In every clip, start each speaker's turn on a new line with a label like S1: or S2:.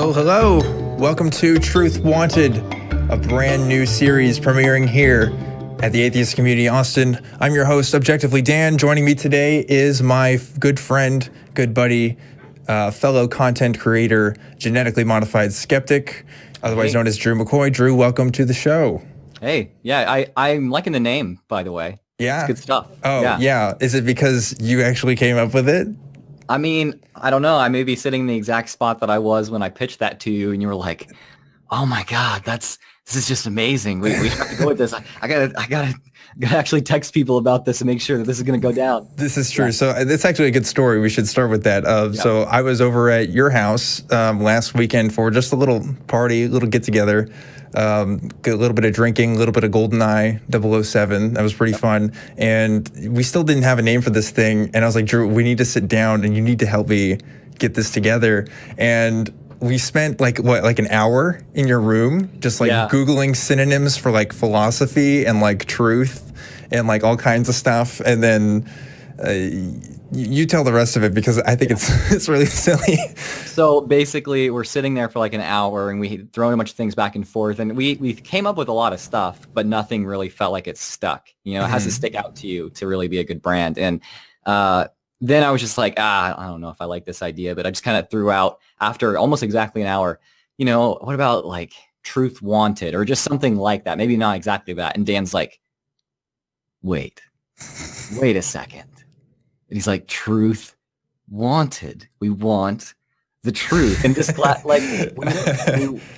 S1: Hello, hello. Welcome to Truth Wanted, a brand new series premiering here at the Atheist Community Austin. I'm your host, ObjectivelyDan. Joining me today is my good friend, good buddy, fellow content creator, genetically modified skeptic, otherwise known as Drew McCoy. Drew, welcome to the show.
S2: Hey, yeah, I'm liking the name, by the way.
S1: Yeah?
S2: It's good stuff.
S1: Oh, yeah. Is it because you actually came up with it?
S2: I mean, I don't know. I may be sitting in the exact spot that I was when I pitched that to you, and you were like, "Oh my God, this is just amazing. We have to go with this. I gotta actually text people about this and make sure that this is gonna go down."
S1: This is true. Yeah. So it's actually a good story. We should start with that. So I was over at your house last weekend for just a little party, little get together. A little bit of drinking, a little bit of GoldenEye 007. That was pretty fun. And we still didn't have a name for this thing. And I was like, Drew, we need to sit down and you need to help me get this together. And we spent like an hour in your room, just Googling synonyms for like philosophy and like truth and like all kinds of stuff. And then you tell the rest of it because I think it's really silly.
S2: So basically, we're sitting there for like an hour and we thrown a bunch of things back and forth, and we came up with a lot of stuff, but nothing really felt like it stuck. You know, it has to stick out to you to really be a good brand. And then I was just like, I don't know if I like this idea, but I just kind of threw out after almost exactly an hour, you know, what about like Truth Wanted or just something like that? Maybe not exactly that. And Dan's like, wait a second. And he's like, Truth Wanted. We want the truth. And just like,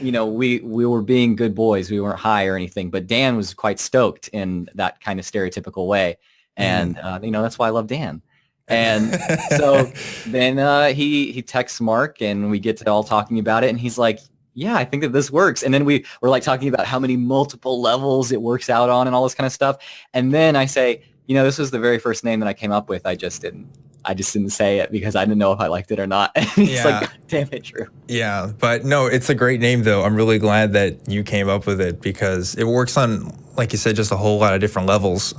S2: we were being good boys. We weren't high or anything, but Dan was quite stoked in that kind of stereotypical way. And, that's why I love Dan. And so then he texts Mark and we get to all talking about it. And he's like, yeah, I think that this works. And then we were like talking about how many multiple levels it works out on and all this kind of stuff. And then I say, this was the very first name that I came up with. I just didn't say it because I didn't know if I liked it or not. And he's like, God damn it, Drew.
S1: Yeah, but no, it's a great name though. I'm really glad that you came up with it because it works on, like you said, just a whole lot of different levels.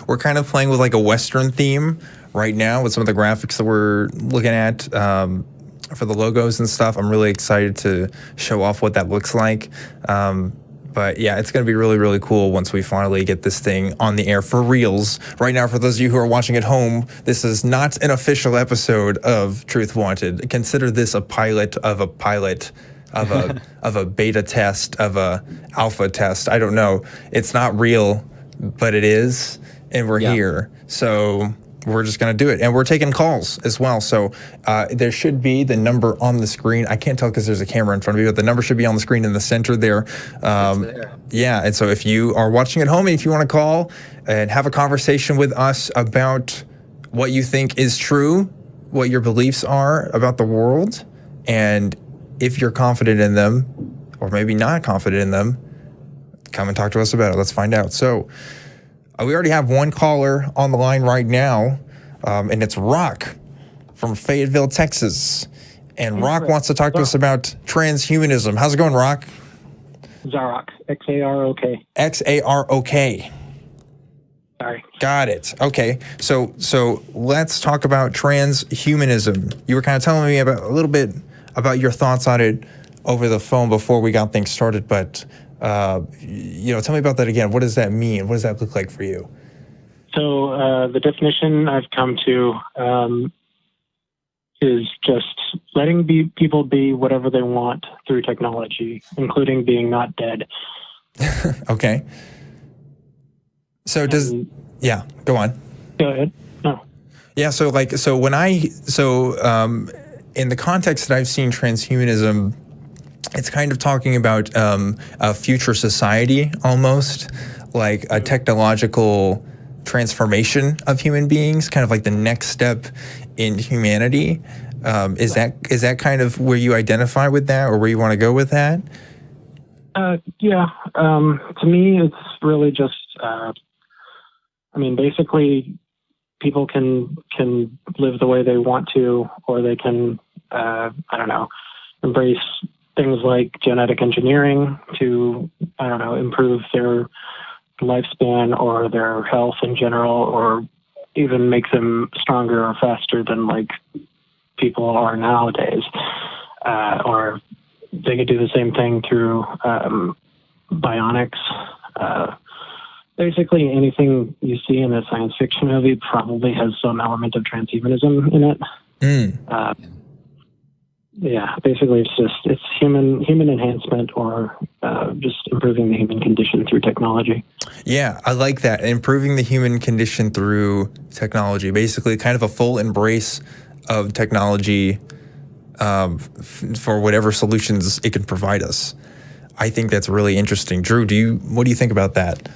S1: We're kind of playing with like a Western theme right now with some of the graphics that we're looking at for the logos and stuff. I'm really excited to show off what that looks like. But yeah, it's going to be really, really cool once we finally get this thing on the air for reals. Right now, for those of you who are watching at home, this is not an official episode of Truth Wanted. Consider this a pilot of a beta test, of a alpha test. I don't know. It's not real, but it is, and we're here. So we're just going to do it. And we're taking calls as well. So there should be the number on the screen. I can't tell because there's a camera in front of me, but the number should be on the screen in the center there. Yeah. And so if you are watching at home and if you want to call and have a conversation with us about what you think is true, what your beliefs are about the world, and if you're confident in them or maybe not confident in them, come and talk to us about it. Let's find out. So we already have one caller on the line right now, and it's Rock from Fayetteville, Texas. And Rock wants to talk to us about transhumanism. How's it going, Rock?
S3: Zarok, X-A-R-O-K.
S1: X-A-R-O-K.
S3: Sorry.
S1: Got it. Okay. So let's talk about transhumanism. You were kind of telling me a little bit about your thoughts on it over the phone before we got things started, but tell me about that again. What does that mean? What does that look like for you?
S3: So the definition I've come to is just letting people be whatever they want through technology, including being not dead.
S1: Okay. So go on.
S3: Go ahead. No.
S1: Yeah. So in the context that I've seen transhumanism, it's kind of talking about a future society, almost like a technological transformation of human beings, kind of like the next step in humanity. Is that kind of where you identify with that, or where you want to go with that?
S3: To me, it's really just, basically people can live the way they want to, or they can, embrace things like genetic engineering to, improve their lifespan or their health in general, or even make them stronger or faster than like people are nowadays, or they could do the same thing through bionics. Basically, anything you see in a science fiction movie probably has some element of transhumanism in it. Yeah, basically, it's human enhancement or just improving the human condition through technology.
S1: Yeah, I like that. Improving the human condition through technology, basically kind of a full embrace of technology for whatever solutions it can provide us. I think that's really interesting. Drew, what do you think about that?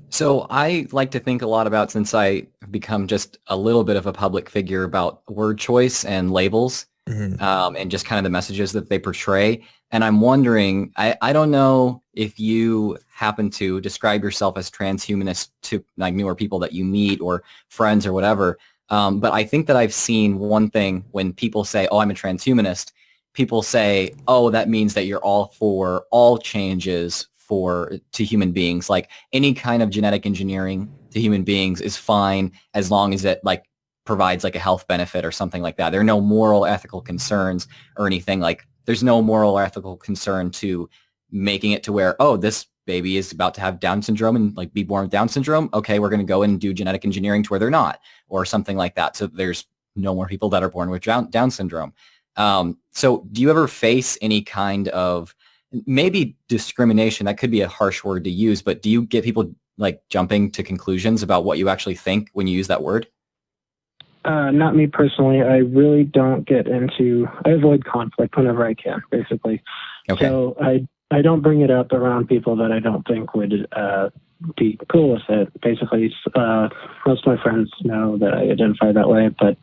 S2: So I like to think a lot about, since I have become just a little bit of a public figure, about word choice and labels, and just kind of the messages that they portray. And I'm wondering, I don't know if you happen to describe yourself as transhumanist to like newer people that you meet or friends or whatever. But I think that I've seen one thing when people say, oh, I'm a transhumanist, people say, oh, that means that you're all for all changes to human beings. Like any kind of genetic engineering to human beings is fine as long as it like provides like a health benefit or something like that. There are no moral, ethical concerns or anything. Like there's no moral or ethical concern to making it to where, oh, this baby is about to have Down syndrome and like be born with Down syndrome. Okay, we're going to go and do genetic engineering to where they're not, or something like that. So there's no more people that are born with Down syndrome. So do you ever face any kind of maybe discrimination? That could be a harsh word to use, but do you get people like jumping to conclusions about what you actually think when you use that word?
S3: Not me personally. I really don't get into. I avoid conflict whenever I can, basically.
S2: Okay.
S3: So I don't bring it up around people that I don't think would be cool with it. Basically, most of my friends know that I identify that way, but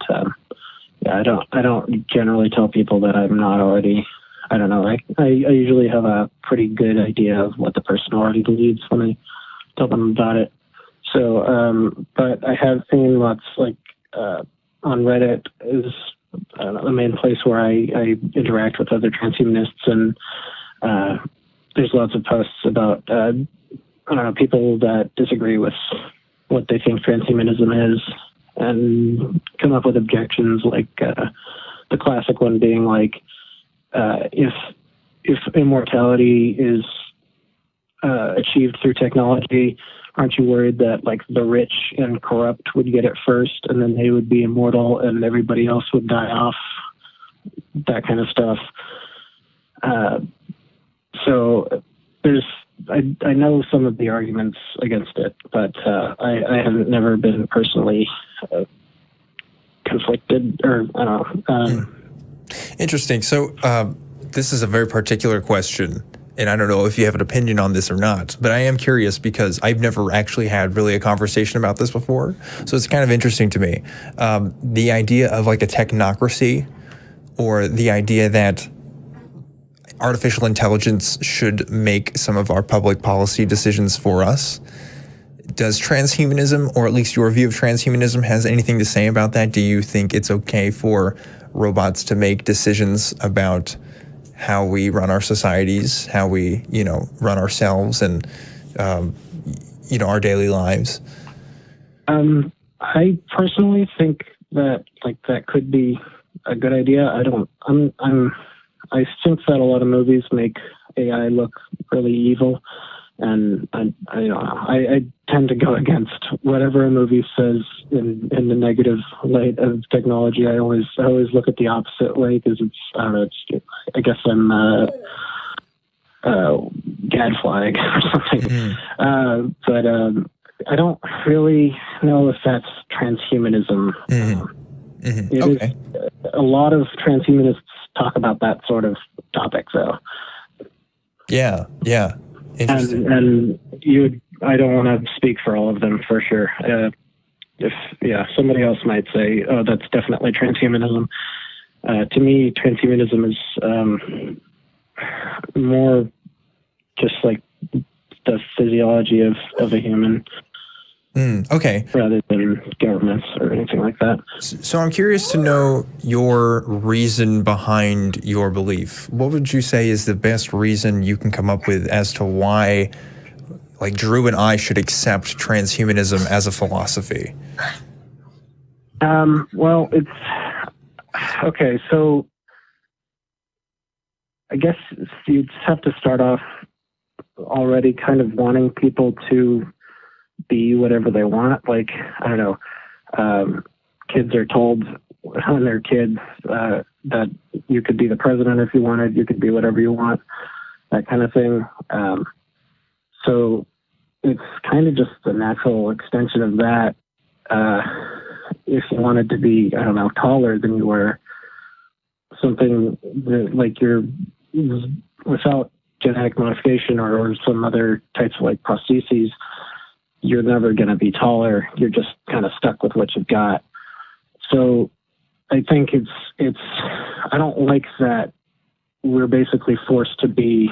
S3: yeah, I don't generally tell people that I'm not already. I don't know. I usually have a pretty good idea of what the person already believes when I tell them about it. So, but I have seen lots, like on Reddit is the main place where I interact with other transhumanists, and there's lots of posts about people that disagree with what they think transhumanism is, and come up with objections like the classic one being like, if immortality is achieved through technology, aren't you worried that like the rich and corrupt would get it first, and then they would be immortal, and everybody else would die off? That kind of stuff. So I know some of the arguments against it, but I haven't never been personally conflicted, or I don't know.
S1: Interesting. So this is a very particular question, and I don't know if you have an opinion on this or not, but I am curious because I've never actually had really a conversation about this before. So it's kind of interesting to me. The idea of like a technocracy, or the idea that artificial intelligence should make some of our public policy decisions for us. Does transhumanism, or at least your view of transhumanism, has anything to say about that? Do you think it's okay for robots to make decisions about how we run our societies, how we, run ourselves and, our daily lives?
S3: I personally think that that could be a good idea. I think that a lot of movies make AI look really evil, and I don't know. I tend to go against whatever a movie says in the negative light of technology. I always look at the opposite way, because I guess I'm gadflying or something. But I don't really know if that's transhumanism. Okay. A lot of transhumanists talk about that sort of topic, though.
S1: Yeah. Interesting.
S3: And I don't want to speak for all of them, for sure. Somebody else might say, oh, that's definitely transhumanism. To me, transhumanism is more just like the physiology of a human.
S1: Okay.
S3: Rather than governments or anything like that.
S1: So I'm curious to know your reason behind your belief. What would you say is the best reason you can come up with as to why, like, Drew and I should accept transhumanism as a philosophy?
S3: Well, it's okay. So I guess you just have to start off already kind of wanting people to be whatever they want. Like, I don't know, kids are told when they're kids that you could be the president if you wanted, you could be whatever you want, that kind of thing. So it's kind of just a natural extension of that. If you wanted to be, I don't know, taller than you were, something that, like, you're without genetic modification or some other types of like prostheses, you're never going to be taller. You're just kind of stuck with what you've got. So I think it's I don't like that we're basically forced to be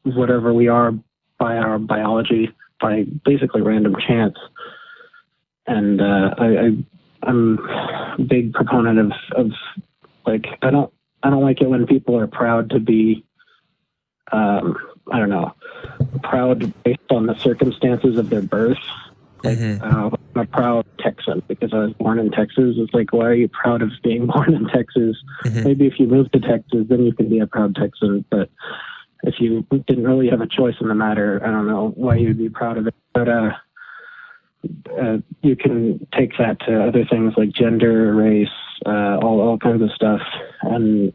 S3: whatever we are by our biology, by basically random chance. And I'm a big proponent of like, I don't like it when people are proud to be, I don't know, proud based on the circumstances of their birth. Like, I'm a proud Texan because I was born in Texas. It's like, why are you proud of being born in Texas? Maybe if you move to Texas, then you can be a proud Texan. But if you didn't really have a choice in the matter, I don't know why you'd be proud of it. But you can take that to other things like gender, race, all kinds of stuff. And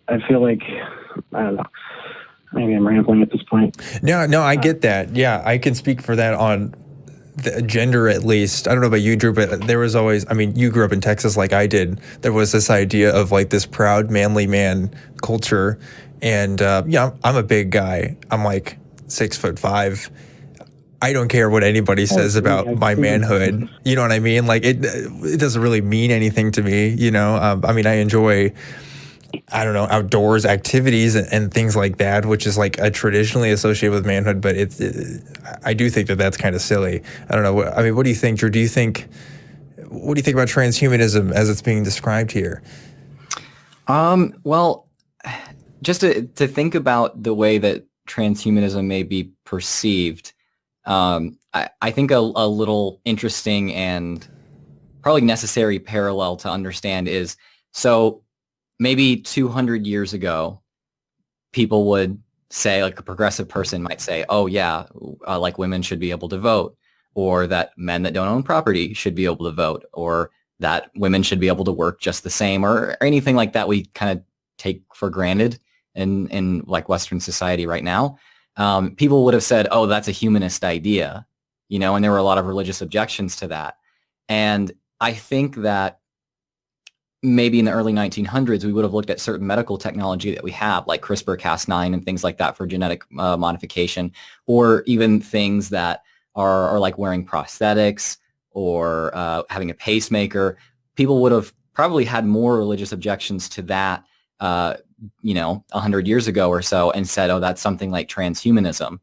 S3: I feel like, I don't know, maybe I'm rambling at this point.
S1: No, I get that. Yeah, I can speak for that on the gender, at least. I don't know about you, Drew, but there was always, I mean, you grew up in Texas like I did. There was this idea of like this proud, manly man culture. And yeah, I'm a big guy. I'm like 6'5". I don't care what anybody says about my manhood. You know what I mean? Like, it doesn't really mean anything to me, you know? I mean, I enjoy, I don't know, outdoors activities and things like that, which is like traditionally associated with manhood, but I do think that that's kind of silly. I don't know. I mean, what do you think, Drew? What do you think about transhumanism as it's being described here?
S2: Well, just to think about the way that transhumanism may be perceived, I think a little interesting and probably necessary parallel to understand is, so maybe 200 years ago, people would say, like a progressive person might say, oh yeah, like women should be able to vote, or that men that don't own property should be able to vote, or that women should be able to work just the same, or anything like that we kind of take for granted in like Western society right now. People would have said, oh, that's a humanist idea, you know, and there were a lot of religious objections to that. And I think that maybe in the early 1900s, we would have looked at certain medical technology that we have, like CRISPR-Cas9 and things like that for genetic modification, or even things that are like wearing prosthetics or having a pacemaker. People would have probably had more religious objections to that, you know, 100 years ago or so, and said, oh, that's something like transhumanism.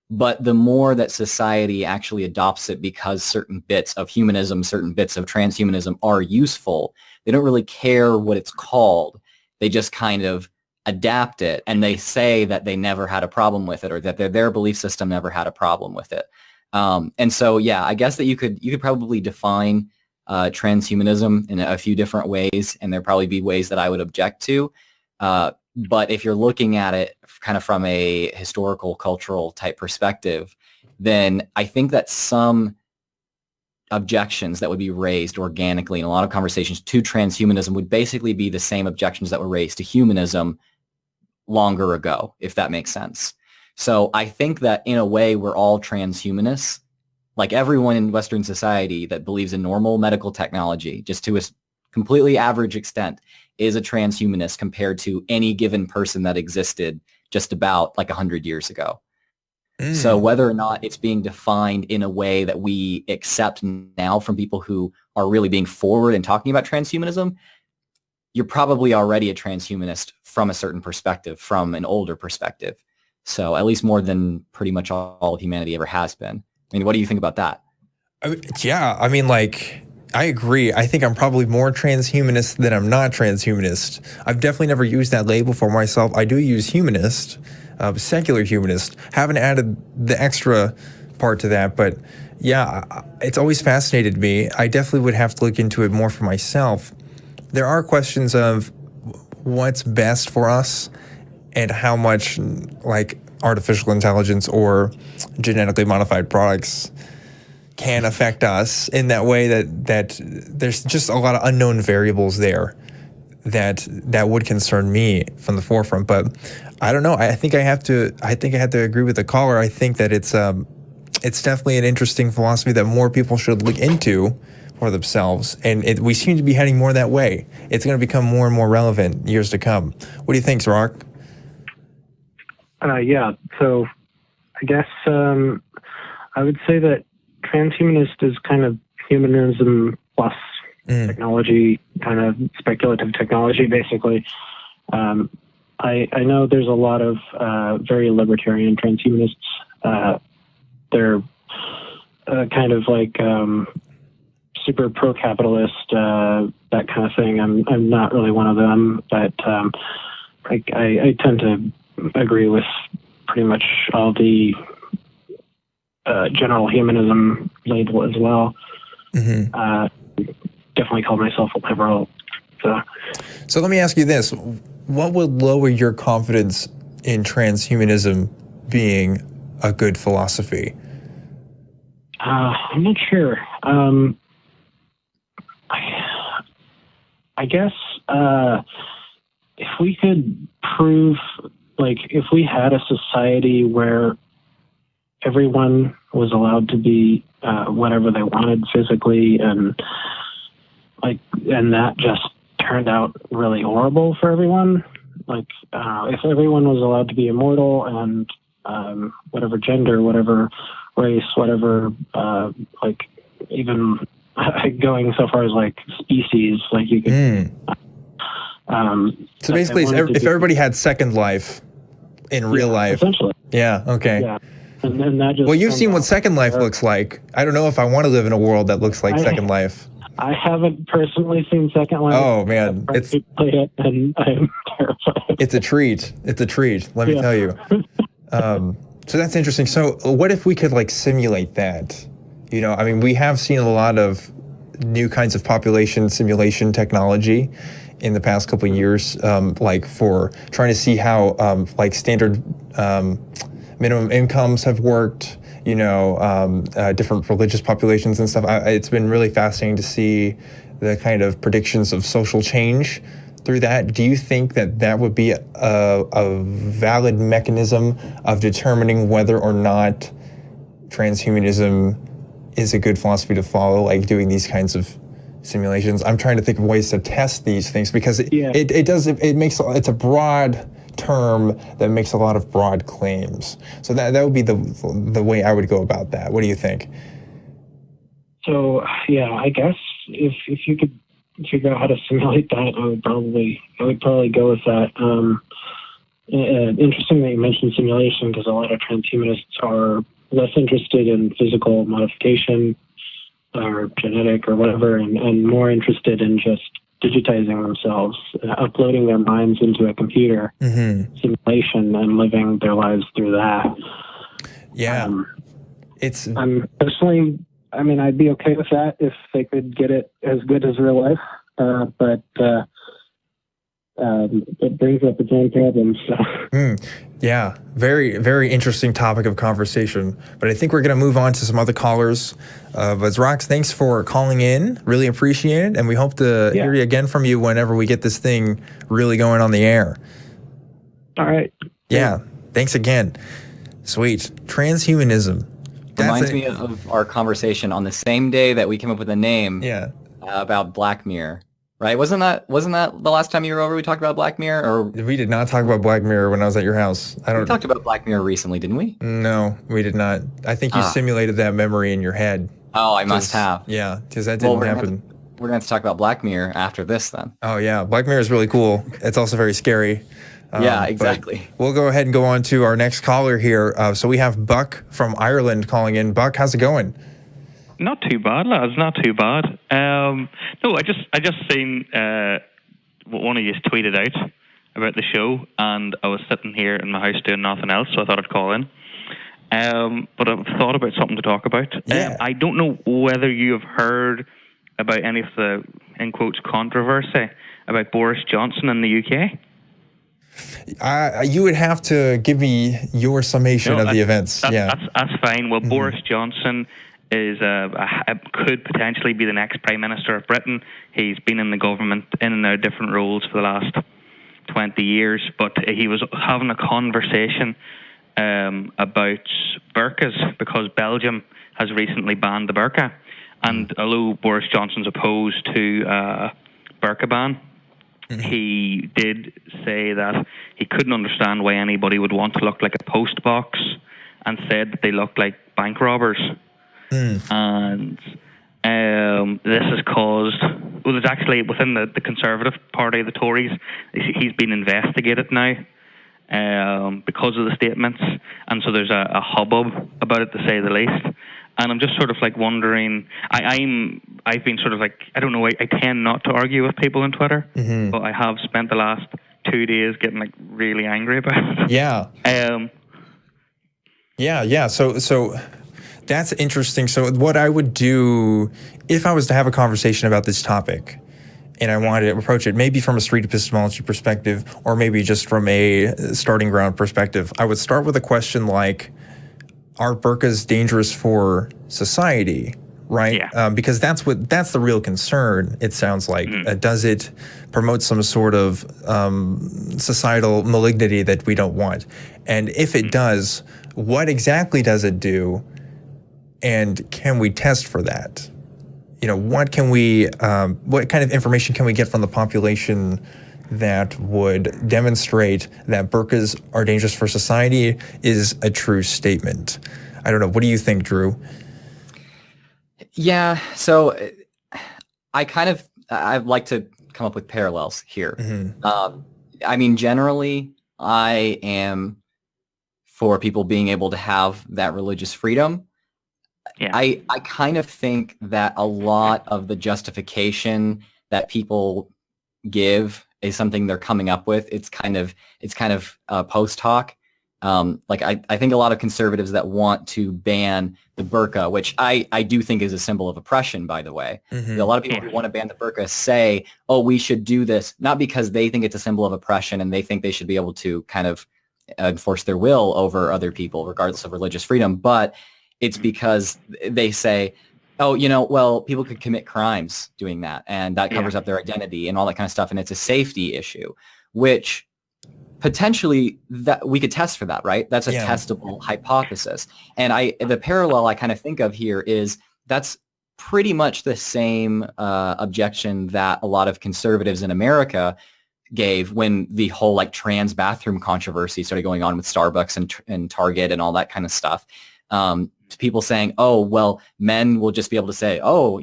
S2: But the more that society actually adopts it because certain bits of humanism, certain bits of transhumanism are useful, they don't really care what it's called. They just kind of adapt it, and they say that they never had a problem with it, or that their belief system never had a problem with it. And so, yeah, I guess that you could probably define transhumanism in a few different ways, and there'd probably be ways that I would object to. But if you're looking at it kind of from a historical, cultural type perspective, then I think that some objections that would be raised organically in a lot of conversations to transhumanism would basically be the same objections that were raised to humanism longer ago, if that makes sense. So I think that in a way we're all transhumanists. Like everyone in Western society that believes in normal medical technology, just to a completely average extent, is a transhumanist compared to any given person that existed just about like 100 years ago. So whether or not it's being defined in a way that we accept now from people who are really being forward and talking about transhumanism, you're probably already a transhumanist from a certain perspective, from an older perspective. So at least more than pretty much all of humanity ever has been. I mean, what do you think about that?
S1: Yeah, I mean, like, I agree. I think I'm probably more transhumanist than I'm not transhumanist. I've definitely never used that label for myself. I do use humanist, secular humanist. Haven't added the extra part to that, but yeah, it's always fascinated me. I definitely would have to look into it more for myself. There are questions of what's best for us, and how much like artificial intelligence or genetically modified products can affect us in that way, that there's just a lot of unknown variables there that would concern me from the forefront. But I don't know. I think I have to agree with the caller. I think that it's definitely an interesting philosophy that more people should look into for themselves, and we seem to be heading more that way. It's going to become more and more relevant years to come. What do you think, Zorak?
S3: Yeah. So I guess I would say that transhumanist is kind of humanism plus technology, kind of speculative technology, basically. I know there's a lot of very libertarian transhumanists. They're kind of like super pro-capitalist, that kind of thing. I'm not really one of them, but I tend to agree with pretty much all the general humanism label as well. Definitely call myself a liberal. So
S1: let me ask you this. What would lower your confidence in transhumanism being a good philosophy?
S3: I'm not sure. I guess if we could prove, like, if we had a society where everyone was allowed to be whatever they wanted physically, and that just turned out really horrible for everyone. Like, if everyone was allowed to be immortal and whatever gender, whatever race, whatever, like, even going so far as like species, like you could.
S1: So basically, if everybody had second life in real life,
S3: essentially.
S1: Yeah. Okay.
S3: Yeah. And then that just.
S1: Well, you've seen what Second Life looks like. I don't know if I want to live in a world that looks like Second Life.
S3: I haven't personally seen Second Life.
S1: Oh man,
S3: it's played it, and I'm terrified.
S1: It's a treat. It's a treat. Let me tell you. So that's interesting. So what if we could like simulate that? You know, I mean, we have seen a lot of new kinds of population simulation technology in the past couple of years, like for trying to see how like standard minimum incomes have worked, you know, different religious populations and stuff. It's been really fascinating to see the kind of predictions of social change through that. Do you think that that would be a valid mechanism of determining whether or not transhumanism is a good philosophy to follow, like doing these kinds of simulations? I'm trying to think of ways to test these things, because it's a broad term that makes a lot of broad claims. So that would be the way I would go about that. What do you think?
S3: So yeah, I guess if you could figure out how to simulate that, I would probably go with that. Interesting that you mentioned simulation, because a lot of transhumanists are less interested in physical modification or genetic or whatever, and more interested in just digitizing themselves, uploading their minds into a computer simulation and living their lives through that.
S1: Yeah.
S3: I'm personally, I mean, I'd be okay with that if they could get it as good as real life, but it brings up its own problems. So.
S1: Yeah, very, very interesting topic of conversation. But I think we're going to move on to some other callers. But Rox, thanks for calling in. Really appreciate it. And we hope to hear you again from you whenever we get this thing really going on the air.
S3: All right.
S1: Yeah, thanks again. Sweet. Transhumanism.
S2: Reminds me of our conversation on the same day that we came up with a name about Black Mirror. Right? Wasn't that the last time you were over we talked about Black Mirror? Or
S1: we did not talk about Black Mirror when I was at your house.
S2: We talked about Black Mirror recently, didn't we?
S1: No, we did not. I think you simulated that memory in your head.
S2: Oh, I must have.
S1: Yeah, because that didn't happen.
S2: We're going to talk about Black Mirror after this then.
S1: Oh yeah, Black Mirror is really cool. It's also very scary.
S2: Yeah, exactly.
S1: We'll go ahead and go on to our next caller here. So we have Buck from Ireland calling in. Buck, how's it going?
S4: Not too bad, lads. Not too bad. No, I just seen what one of you tweeted out about the show, and I was sitting here in my house doing nothing else, so I thought I'd call in. But I've thought about something to talk about.
S1: Yeah.
S4: I don't know whether you have heard about any of the, in quotes, controversy about Boris Johnson in the UK.
S1: You would have to give me your summation of the events.
S4: That's fine. Well, Boris Johnson is could potentially be the next Prime Minister of Britain. He's been in the government in and out of different roles for the last 20 years, but he was having a conversation about burqas because Belgium has recently banned the burqa. And although Boris Johnson's opposed to burqa ban, he did say that he couldn't understand why anybody would want to look like a post box, and said that they looked like bank robbers. And this has caused, well, it's actually within the Conservative Party, the Tories, he's been investigated now because of the statements, and so there's a hubbub about it, to say the least. And I'm just sort of like wondering, I've been sort of like, I don't know, I tend not to argue with people on Twitter, but I have spent the last 2 days getting like really angry about it.
S1: Yeah. So that's interesting. So what I would do if I was to have a conversation about this topic and I wanted to approach it maybe from a street epistemology perspective or maybe just from a starting ground perspective, I would start with a question like, are burqas dangerous for society, right?
S4: Yeah.
S1: Because that's the real concern, it sounds like. Does it promote some sort of societal malignity that we don't want? And if it does, what exactly does it do? And can we test for that? What kind of information can we get from the population that would demonstrate that burqas are dangerous for society is a true statement? I don't know. What do you think, Drew?
S2: Yeah, so I'd like to come up with parallels here. I mean, generally, I am for people being able to have that religious freedom.
S4: Yeah.
S2: I kind of think that a lot of the justification that people give is something they're coming up with. It's kind of post hoc. I think a lot of conservatives that want to ban the burqa, which I do think is a symbol of oppression, by the way. A lot of people who want to ban the burqa say, oh, we should do this, not because they think it's a symbol of oppression and they think they should be able to kind of enforce their will over other people, regardless of religious freedom, but it's because they say, oh, well, people could commit crimes doing that, and that covers up their identity and all that kind of stuff, and it's a safety issue, which potentially that we could test for that, right? That's a testable hypothesis. And the parallel I kind of think of here is that's pretty much the same objection that a lot of conservatives in America gave when the whole like trans bathroom controversy started going on with Starbucks and Target and all that kind of stuff. People saying, oh, well, men will just be able to say, oh,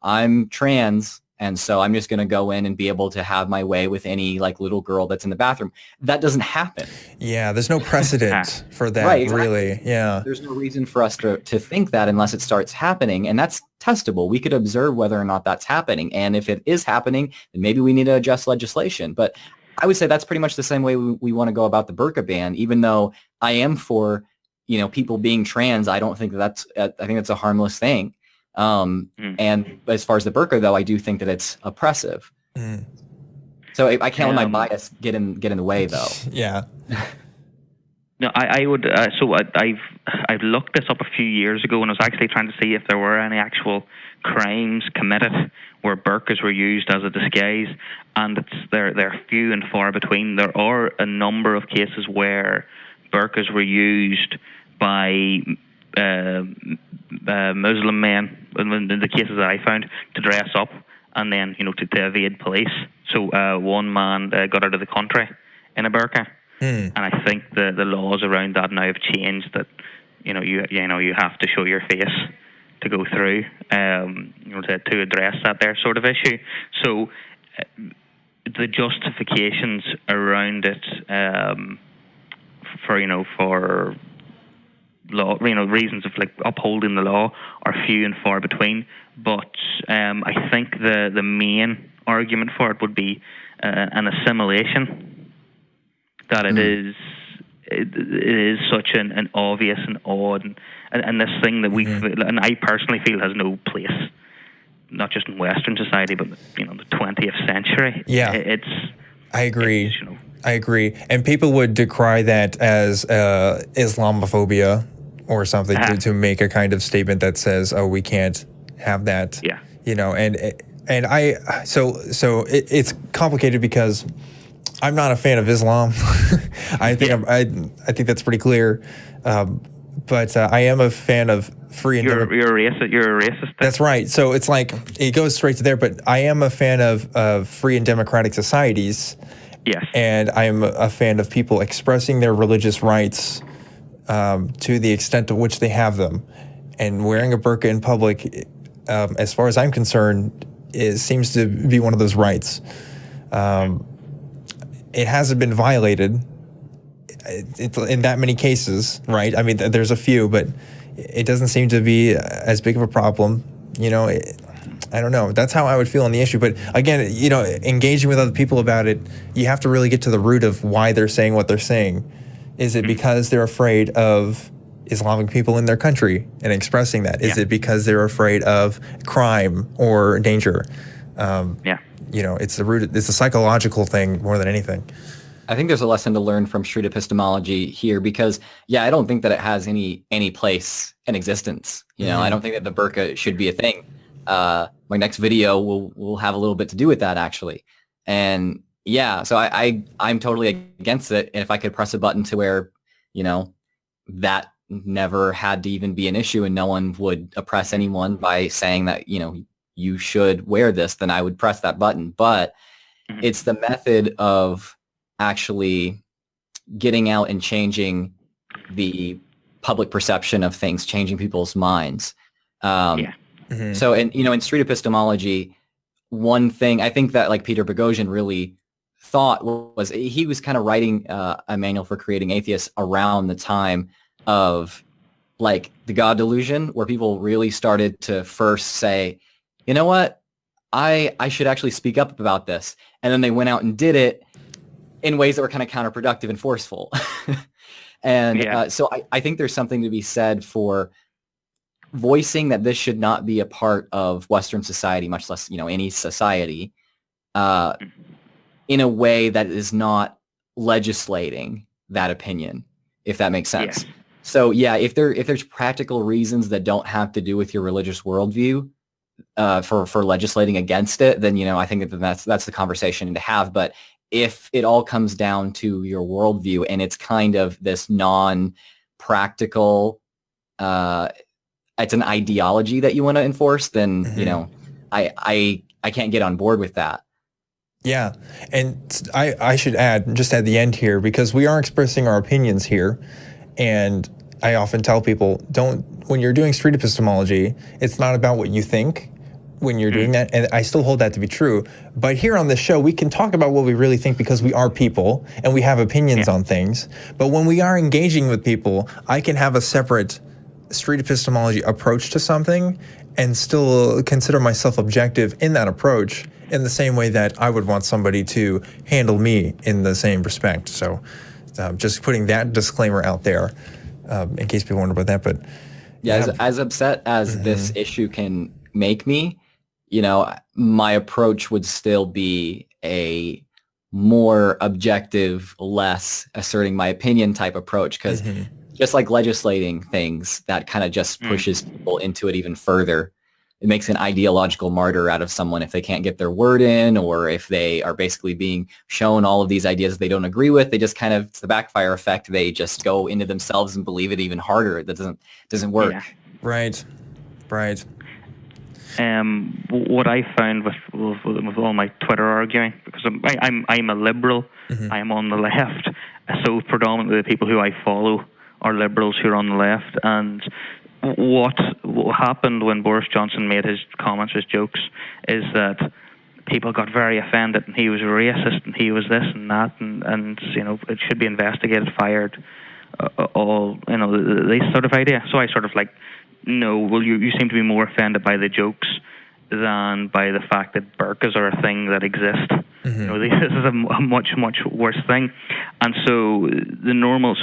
S2: I'm trans, and so I'm just going to go in and be able to have my way with any like little girl that's in the bathroom. That doesn't happen.
S1: Yeah, there's no precedent for that,
S2: right, exactly.
S1: Really. Yeah.
S2: There's no reason for us to think that unless it starts happening, and that's testable. We could observe whether or not that's happening, and if it is happening, then maybe we need to adjust legislation. But I would say that's pretty much the same way we want to go about the burqa ban, even though I am for people being trans. I don't think I think that's a harmless thing. And as far as the burqa, though, I do think that it's oppressive. So I can't let my bias get in the way, though.
S1: Yeah.
S4: No, I would. So I've looked this up a few years ago, and I was actually trying to see if there were any actual crimes committed where burqas were used as a disguise, and they're few and far between. There are a number of cases where burqas were used by Muslim men, in the cases that I found, to dress up and then to evade police. So one man got out of the country in a burqa, and I think the laws around that now have changed. That you have to show your face to go through, to address that there sort of issue. So the justifications around it for law, reasons of like upholding the law are few and far between. But I think the main argument for it would be an assimilation, that it is such an obvious and odd and this thing that we and I personally feel has no place, not just in Western society, but the 20th century.
S1: Yeah, I agree. I agree. And people would decry that as Islamophobia or something to make a kind of statement that says, "Oh, we can't have that."
S4: Yeah.
S1: You know, and it's complicated because I'm not a fan of Islam. I think that's pretty clear. But I am a fan of free and
S4: you're a racist. You're a racist.
S1: That's right. So it's like it goes straight to there. But I am a fan of free and democratic societies.
S4: Yes.
S1: And I am a fan of people expressing their religious rights to the extent to which they have them. And wearing a burqa in public, as far as I'm concerned, seems to be one of those rights. It hasn't been violated in that many cases, right? I mean, there's a few, but it doesn't seem to be as big of a problem. You know, I don't know. That's how I would feel on the issue. But again, you know, engaging with other people about it, you have to really get to the root of why they're saying what they're saying. Is it because they're afraid of Islamic people in their country and expressing that? Is it because they're afraid of crime or danger? You know, it's the root. It's a psychological thing more than anything.
S2: I think there's a lesson to learn from street epistemology here because, I don't think that it has any place in existence. You know, I don't think that the burqa should be a thing. My next video will have a little bit to do with that, actually. And so I'm totally against it. And if I could press a button to where, you know, that never had to even be an issue and no one would oppress anyone by saying that, you know, you should wear this, then I would press that button. But it's the method of actually getting out and changing the public perception of things, changing people's minds. So, and, you know, in street epistemology, one thing I think that like Peter Boghossian really thought was he was kind of writing a manual for creating atheists around the time of like the God delusion, where people really started to first say, you know what, I should actually speak up about this. And then they went out and did it in ways that were kind of counterproductive and forceful. And so I think there's something to be said for voicing that this should not be a part of Western society, much less, you know, any society, in a way that is not legislating that opinion, if that makes sense. So if there's practical reasons that don't have to do with your religious worldview for legislating against it, then, you know, I think that's the conversation to have. But if it all comes down to your worldview and it's kind of this non-practical, it's an ideology that you want to enforce, then, you know, I can't get on board with that.
S1: Yeah. And I should add, just at the end here, because we are expressing our opinions here, and I often tell people, when you're doing street epistemology, it's not about what you think when you're doing that, and I still hold that to be true. But here on this show, we can talk about what we really think because we are people and we have opinions on things. But when we are engaging with people, I can have a separate street epistemology approach to something and still consider myself objective in that approach in the same way that I would want somebody to handle me in the same respect. So just putting that disclaimer out there in case people wonder about that. But
S2: as upset as this issue can make me, you know, my approach would still be a more objective, less asserting my opinion type approach, because just like legislating things, that kind of just pushes people into it even further. It makes an ideological martyr out of someone if they can't get their word in, or if they are basically being shown all of these ideas they don't agree with. They just kind of, it's the backfire effect. They just go into themselves and believe it even harder. That doesn't work.
S1: Yeah. Right.
S4: What I found with all my Twitter arguing, because I'm a liberal, I am on the left, so predominantly the people who I follow are liberals who are on the left. And what happened when Boris Johnson made his comments, his jokes, is that people got very offended, and he was racist, and he was this and that, and you know, it should be investigated, fired, all, you know, this sort of idea. So I sort of like, no, well, you seem to be more offended by the jokes than by the fact that burqas are a thing that exist. You know, this is a much, much worse thing. And so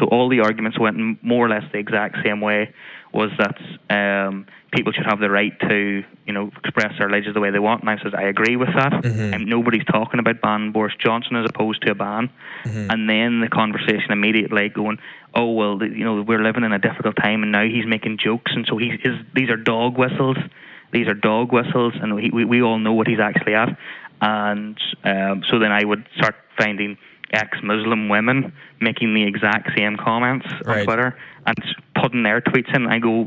S4: all the arguments went in more or less the exact same way, was that people should have the right to, express their religion the way they want. And I says, I agree with that. And nobody's talking about banning Boris Johnson as opposed to a ban. And then the conversation immediately going, oh, well, we're living in a difficult time, and now he's making jokes, and so these are dog whistles. These are dog whistles, and we all know what he's actually at. And so then I would start finding ex-Muslim women making the exact same comments on Twitter and putting their tweets in. I go,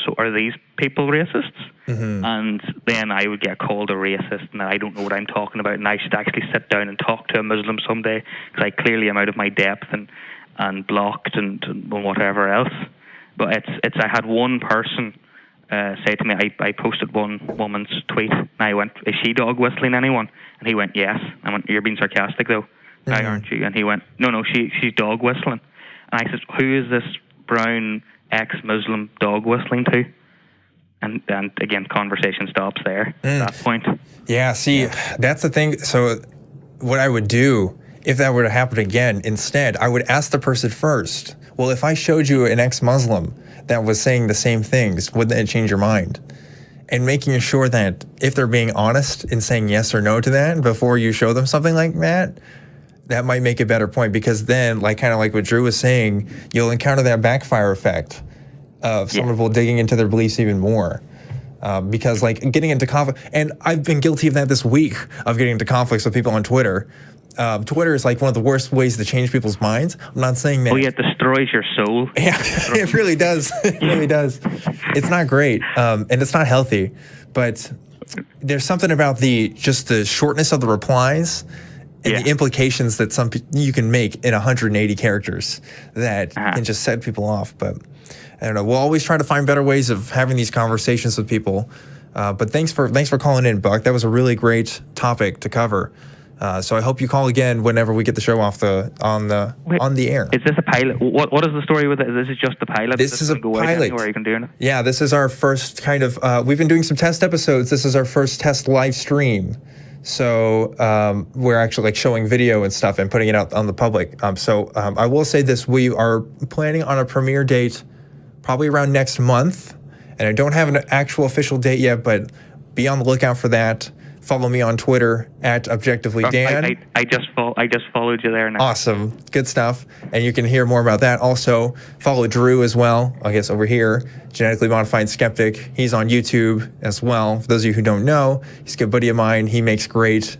S4: so are these people racists? And then I would get called a racist, and I don't know what I'm talking about, and I should actually sit down and talk to a Muslim someday, because I clearly am out of my depth and blocked and whatever else. But I had one person say to me, I posted one woman's tweet, and I went, is she dog whistling anyone? And he went, yes. I went, you're being sarcastic though. Now, aren't you? And he went, no, she's dog whistling. And I said, who is this brown ex-Muslim dog whistling to? And again, conversation stops there at that point.
S1: Yeah, see, that's the thing. So what I would do if that were to happen again, instead, I would ask the person first, well, if I showed you an ex-Muslim that was saying the same things, wouldn't it change your mind? And making sure that if they're being honest in saying yes or no to that before you show them something like that, that might make a better point, because then, kind of like what Drew was saying, you'll encounter that backfire effect of some people digging into their beliefs even more. Because getting into conflict, and I've been guilty of that this week, of getting into conflicts with people on Twitter. Twitter is one of the worst ways to change people's minds. I'm not saying that.
S4: Oh, yeah, it destroys your soul.
S1: Yeah, it really does. It really does. It's not great, and it's not healthy. But there's something about the shortness of the replies and the implications that you can make in 180 characters that can just set people off. But I don't know. We'll always try to find better ways of having these conversations with people. But thanks for calling in, Buck. That was a really great topic to cover. So I hope you call again whenever we get the show off on the air.
S4: Is this a pilot? What is the story with it? This is just the pilot?
S1: This is a pilot.
S4: Where you can do it?
S1: Yeah, this is our first kind of. We've been doing some test episodes. This is our first test live stream. So we're actually showing video and stuff and putting it out on the public. So I will say this: we are planning on a premiere date probably around next month, and I don't have an actual official date yet, but be on the lookout for that. Follow me on Twitter at ObjectivelyDan.
S4: I just followed you there now.
S1: Awesome. Good stuff. And you can hear more about that. Also, follow Drew as well, I guess over here, Genetically Modified Skeptic. He's on YouTube as well. For those of you who don't know, he's a good buddy of mine. He makes great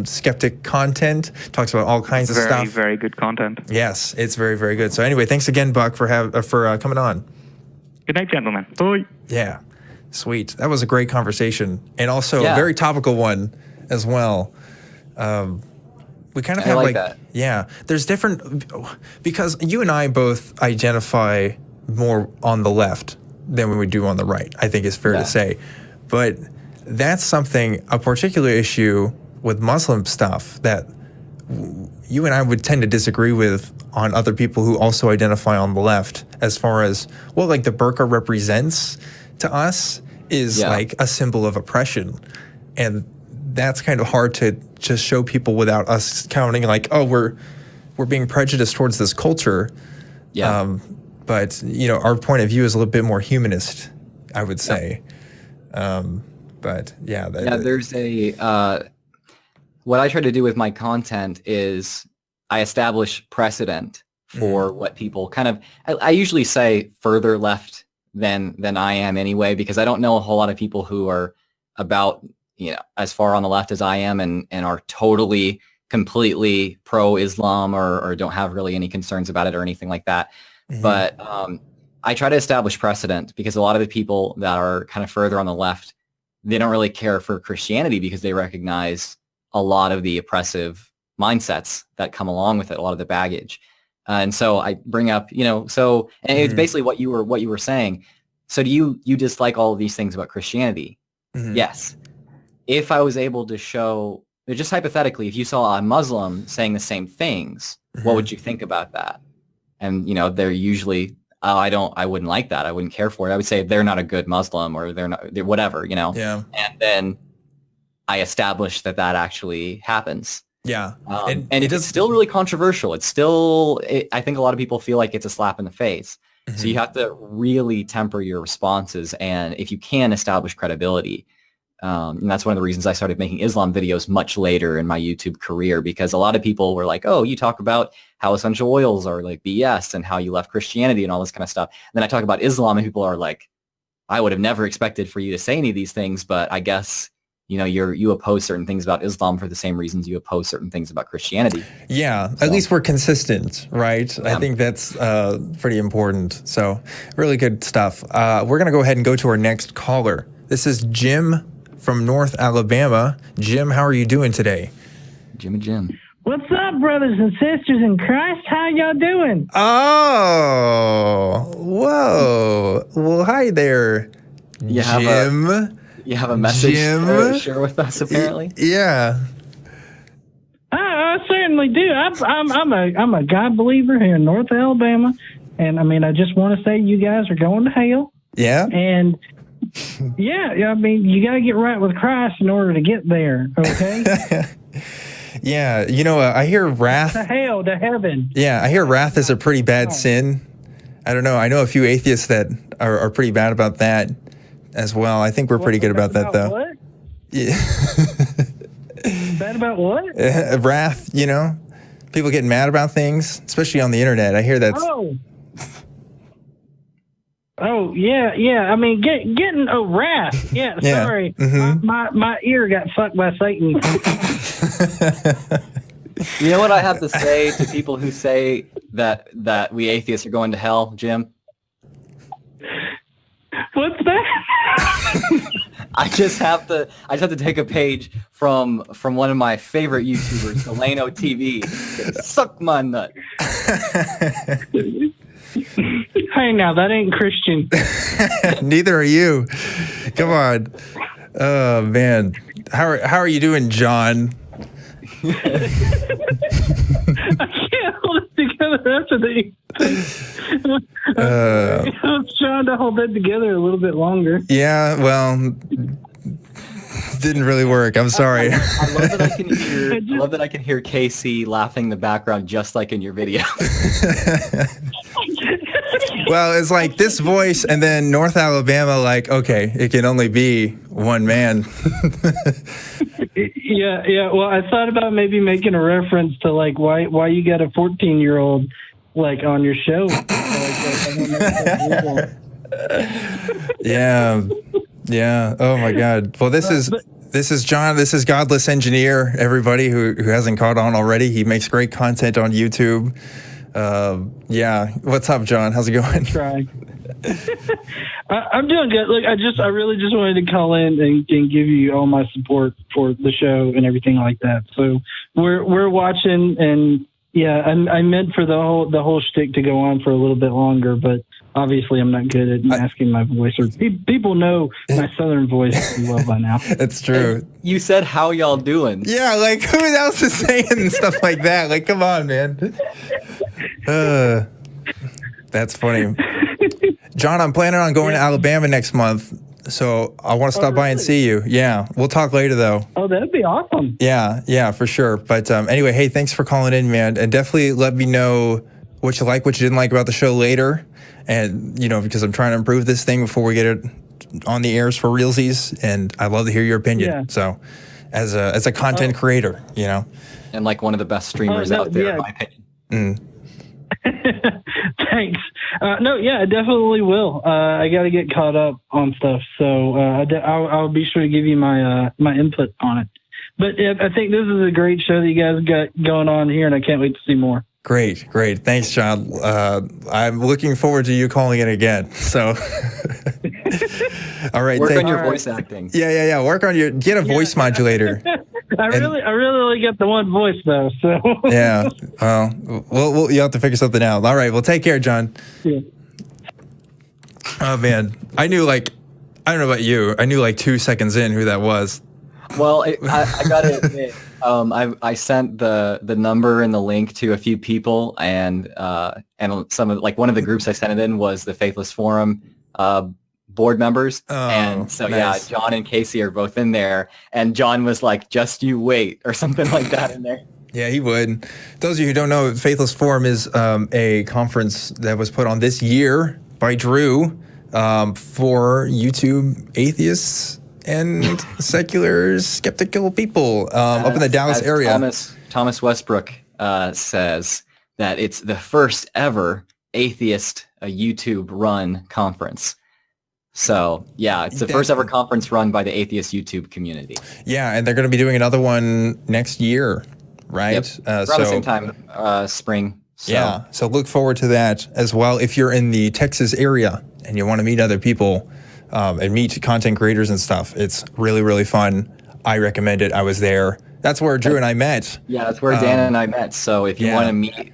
S1: skeptic content, talks about all kinds of stuff.
S4: Very, very good content.
S1: Yes, it's very, very good. So anyway, thanks again, Buck, for coming on.
S4: Good night, gentlemen. Bye.
S1: Yeah. Sweet. That was a great conversation, and also a very topical one as well. We kind of have
S2: that.
S1: Yeah, there's different, because you and I both identify more on the left than we do on the right, I think is fair to say. But that's a particular issue with Muslim stuff that you and I would tend to disagree with on other people who also identify on the left, as far as what the burqa represents to us is a symbol of oppression. And that's kind of hard to just show people without us counting we're being prejudiced towards this culture. Yeah. But our point of view is a little bit more humanist, I would say. But
S2: there's what I try to do with my content is I establish precedent for what people I usually say further left than I am anyway, because I don't know a whole lot of people who are about, as far on the left as I am and are totally, completely pro-Islam or don't have really any concerns about it or anything like that. But I try to establish precedent, because a lot of the people that are kind of further on the left, they don't really care for Christianity because they recognize a lot of the oppressive mindsets that come along with it, a lot of the baggage. And so I bring up, and it's basically what you were saying. So do you dislike all of these things about Christianity? Yes. If I was able to show, just hypothetically, if you saw a Muslim saying the same things, what would you think about that? And, they're usually, I wouldn't like that. I wouldn't care for it. I would say they're not a good Muslim, or they're whatever,
S1: Yeah.
S2: And then I establish that actually happens.
S1: Yeah.
S2: And it's still really controversial. It's still, I think a lot of people feel like it's a slap in the face. So you have to really temper your responses, and if you can, establish credibility. And that's one of the reasons I started making Islam videos much later in my YouTube career, because a lot of people were like, oh, you talk about how essential oils are like BS and how you left Christianity and all this kind of stuff. And then I talk about Islam and people are like, I would have never expected for you to say any of these things, but I guess, you know, you oppose certain things about Islam for the same reasons you oppose certain things about Christianity.
S1: Yeah, at least we're consistent, right? Yeah. I think that's pretty important. So really good stuff. We're going to go ahead and go to our next caller. This is Jim from North Alabama. Jim, how are you doing today?
S2: Jim.
S5: What's up, brothers and sisters in Christ? How y'all doing?
S1: Oh, whoa. Well, hi there, Jim.
S2: You have a message to share with us, apparently?
S1: Yeah.
S5: I certainly do. I'm a God believer here in North Alabama, and I mean, I just want to say you guys are going to hell.
S1: Yeah.
S5: And yeah, I mean, you got to get right with Christ in order to get there. Okay.
S1: Yeah, you know, I hear wrath.
S5: To hell, to heaven.
S1: Yeah, I hear wrath is a pretty bad sin. I don't know. I know a few atheists that are pretty bad about that as well. I think we're pretty good about that, though.
S5: What?
S1: Yeah.
S5: Bad about what?
S1: Wrath, you know, people getting mad about things, especially on the internet. I hear that's.
S5: Oh yeah. I mean, getting wrath. Yeah,
S1: Yeah.
S5: Sorry,
S1: Mm-hmm.
S5: my ear got fucked by Satan.
S2: You know what I have to say to people who say that we atheists are going to hell, Jim?
S5: What's that?
S2: I just have to take a page from one of my favorite YouTubers, Delano TV. Suck my nut.
S5: Hey, now that ain't Christian.
S1: Neither are you. Come on. Oh man, how are you doing, John?
S5: I can't hold it together after the. I was trying to hold that together a little bit longer.
S1: Yeah, well, didn't really work. I'm sorry.
S2: I love that I can hear Casey laughing in the background, just like in your video.
S1: Well, it's like this voice, and then North Alabama. Like, okay, it can only be one man.
S5: Yeah. Well, I thought about maybe making a reference to like why you got a 14-year-old like on your show.
S1: Yeah. Oh my God. Well, this is John. This is Godless Engineer. Everybody who hasn't caught on already, he makes great content on YouTube. Yeah. What's up, John? How's it going?
S5: Try. I'm doing good. Look, I really just wanted to call in and give you all my support for the show and everything like that. So we're watching, and yeah, I meant for the whole shtick to go on for a little bit longer, but obviously I'm not good at masking my voice, or people know my southern voice pretty well by now.
S1: It's true.
S2: You said, how y'all doing?
S1: Yeah, like who else is saying stuff like that? Like, come on, man. That's funny. John, I'm planning on going to Alabama next month, so I want to stop by and see you. Yeah, we'll talk later, though.
S5: Oh, that'd be awesome.
S1: Yeah, for sure. But anyway, hey, thanks for calling in, man. And definitely let me know what you like, what you didn't like about the show later. And, you know, because I'm trying to improve this thing before we get it on the airs for realsies. And I'd love to hear your opinion. Yeah. So as a content creator, you know.
S2: And like one of the best streamers out there, in my opinion.
S5: Thanks. No, yeah, I definitely will. I got to get caught up on stuff, so I'll be sure to give you my input on it. But I think this is a great show that you guys got going on here, and I can't wait to see more.
S1: Great. Thanks, John. I'm looking forward to you calling in again. So, all right.
S2: Work on your voice acting.
S1: Yeah. Work on get a voice modulator.
S5: I really get the one voice though. So
S1: yeah. Well, you have to figure something out. All right. Well, take care, John.
S5: Yeah.
S1: Oh man, I don't know about you. I knew like 2 seconds in who that was.
S2: Well, I got to admit, I sent the number and the link to a few people, and some of one of the groups I sent it in was the Faithless Forum board members, and so nice. Yeah, John and Casey are both in there, and John was like, "Just you wait" or something like that in there.
S1: Yeah, he would. Those of you who don't know, Faithless Forum is a conference that was put on this year by Drew for YouTube atheists and secular skeptical people up in the Dallas
S2: as
S1: area.
S2: Thomas Westbrook says that it's the first ever atheist YouTube run conference. So yeah, it's the first ever conference run by the atheist YouTube community.
S1: Yeah, and they're going to be doing another one next year, right?
S2: Yep. Around the same time, spring. So.
S1: Yeah, so look forward to that as well. If you're in the Texas area and you want to meet other people and meet content creators and stuff, it's really, really fun. I recommend it. I was there. That's where Drew and I met.
S2: Yeah, that's where Dan and I met. So if you want to meet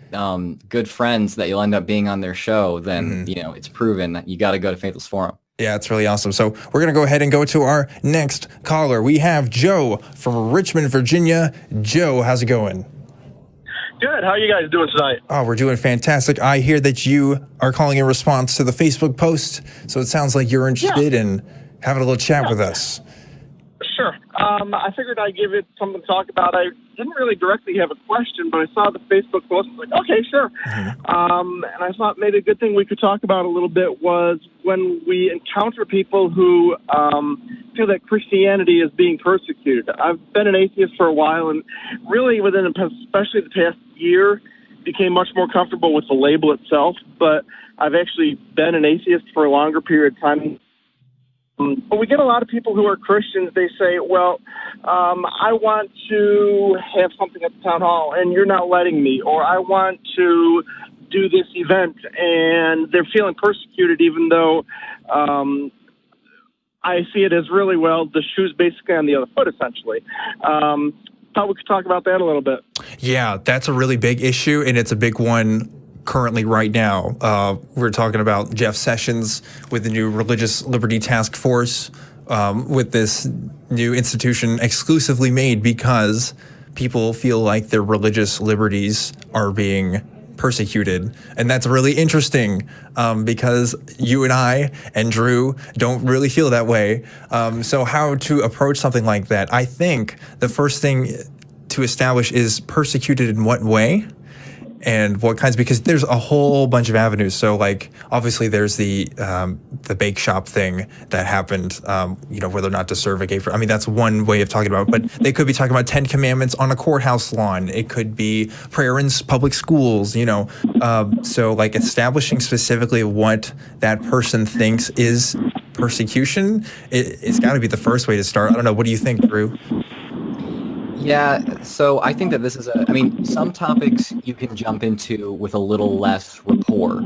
S2: good friends that you'll end up being on their show, then it's proven that you got to go to Faithless Forum.
S1: Yeah, it's really awesome. So we're going to go ahead and go to our next caller. We have Joe from Richmond, Virginia. Joe, how's it going?
S6: Good. How are you guys doing tonight?
S1: Oh, we're doing fantastic. I hear that you are calling in response to the Facebook post, so it sounds like you're interested in having a little chat with us.
S6: Sure. I figured I'd give it something to talk about. I didn't really directly have a question, but I saw the Facebook post. I was like, okay, sure. And I thought maybe a good thing we could talk about a little bit was when we encounter people who feel that Christianity is being persecuted. I've been an atheist for a while, and really especially the past year, became much more comfortable with the label itself. But I've actually been an atheist for a longer period of time. But we get a lot of people who are Christians. They say, well, I want to have something at the town hall, and you're not letting me. Or I want to do this event, and they're feeling persecuted, even though I see it as really, the shoe's basically on the other foot, essentially. Thought we could talk about that a little bit.
S1: Yeah, that's a really big issue, and it's a big one currently right now. We're talking about Jeff Sessions with the new Religious Liberty Task Force, with this new institution exclusively made because people feel like their religious liberties are being persecuted. And that's really interesting because you and I and Drew don't really feel that way. So how to approach something like that? I think the first thing to establish is persecuted in what way? And what kinds, because there's a whole bunch of avenues. So like, obviously there's the bake shop thing that happened, whether or not to serve a gay, I mean, that's one way of talking about it, but they could be talking about 10 commandments on a courthouse lawn. It could be prayer in public schools, so like establishing specifically what that person thinks is persecution, it's gotta be the first way to start. I don't know. What do you think, Drew?
S2: Yeah, so I think that this is some topics you can jump into with a little less rapport,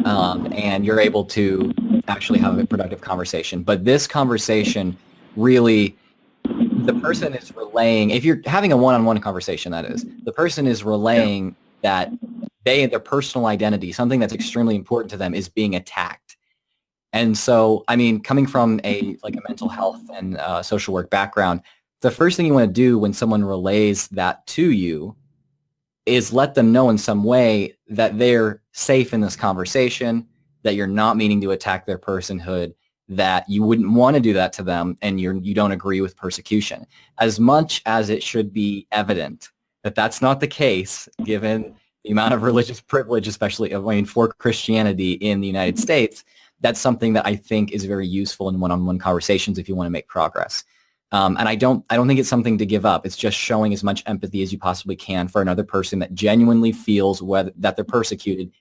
S2: and you're able to actually have a productive conversation. But this conversation really, the person is relaying, if you're having a one-on-one conversation, that is, the person is relaying that their personal identity, something that's extremely important to them, is being attacked. And so, coming from a mental health and social work background, the first thing you want to do when someone relays that to you is let them know in some way that they're safe in this conversation, that you're not meaning to attack their personhood, that you wouldn't want to do that to them, and you don't agree with persecution. As much as it should be evident that that's not the case, given the amount of religious privilege, especially for Christianity in the United States, that's something that I think is very useful in one-on-one conversations if you want to make progress. And I don't think it's something to give up. It's just showing as much empathy as you possibly can for another person that genuinely feels that they're persecuted,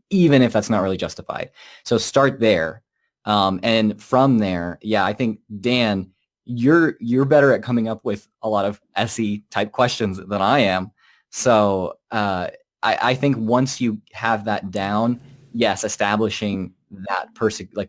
S2: even if that's not really justified. So start there. And from there, I think, Dan, you're better at coming up with a lot of SE type questions than I am. So I think once you have that down, yes, establishing that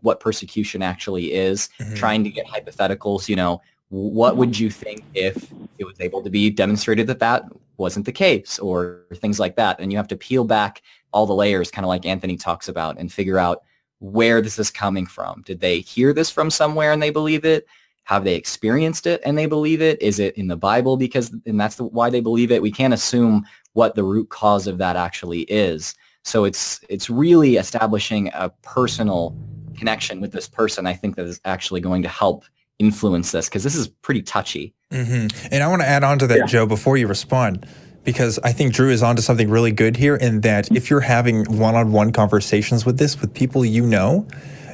S2: what persecution actually is, trying to get hypotheticals, what would you think if it was able to be demonstrated that wasn't the case, or things like that? And you have to peel back all the layers, kind of like Anthony talks about, and figure out where this is coming from. Did they hear this from somewhere and they believe it? Have they experienced it and they believe it? Is it in the Bible and that's why they believe it? We can't assume what the root cause of that actually is. So it's really establishing a personal connection with this person, I think, that is actually going to help influence this, because this is pretty touchy.
S1: And I want to add on to that, Joe, before you respond. because I think Drew is onto something really good here, in that if you're having one-on-one conversations with people you know,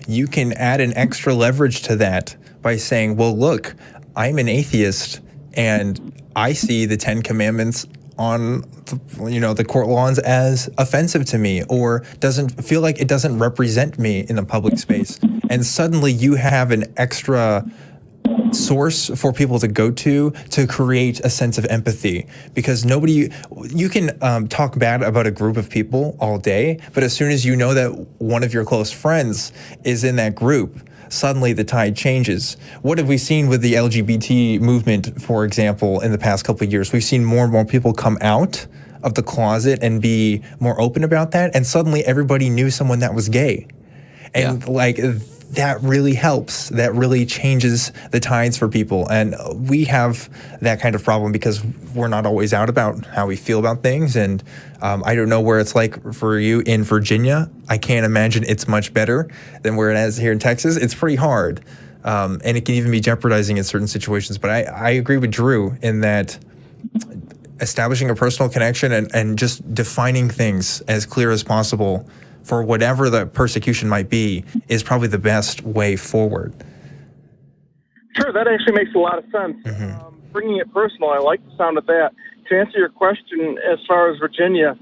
S1: you can add an extra leverage to that by saying, well, look, I'm an atheist and I see the 10 Commandments on the court lawns as offensive to me, or doesn't feel like it doesn't represent me in a public space. And suddenly you have an extra source for people to go to create a sense of empathy, because you can talk bad about a group of people all day, but as soon as you know that one of your close friends is in that group, suddenly the tide changes. What have we seen with the LGBT movement, for example, in the past couple of years? We've seen more and more people come out of the closet and be more open about that, and suddenly everybody knew someone that was gay. And that really helps. That really changes the tides for people. And we have that kind of problem because we're not always out about how we feel about things. And I don't know where it's like for you in Virginia. I can't imagine it's much better than where it is here in Texas. It's pretty hard. And it can even be jeopardizing in certain situations. But I agree with Drew in that establishing a personal connection and just defining things as clear as possible for whatever the persecution might be is probably the best way forward.
S6: Sure, that actually makes a lot of sense. Bringing it personal, I like the sound of that. To answer your question, as far as Virginia,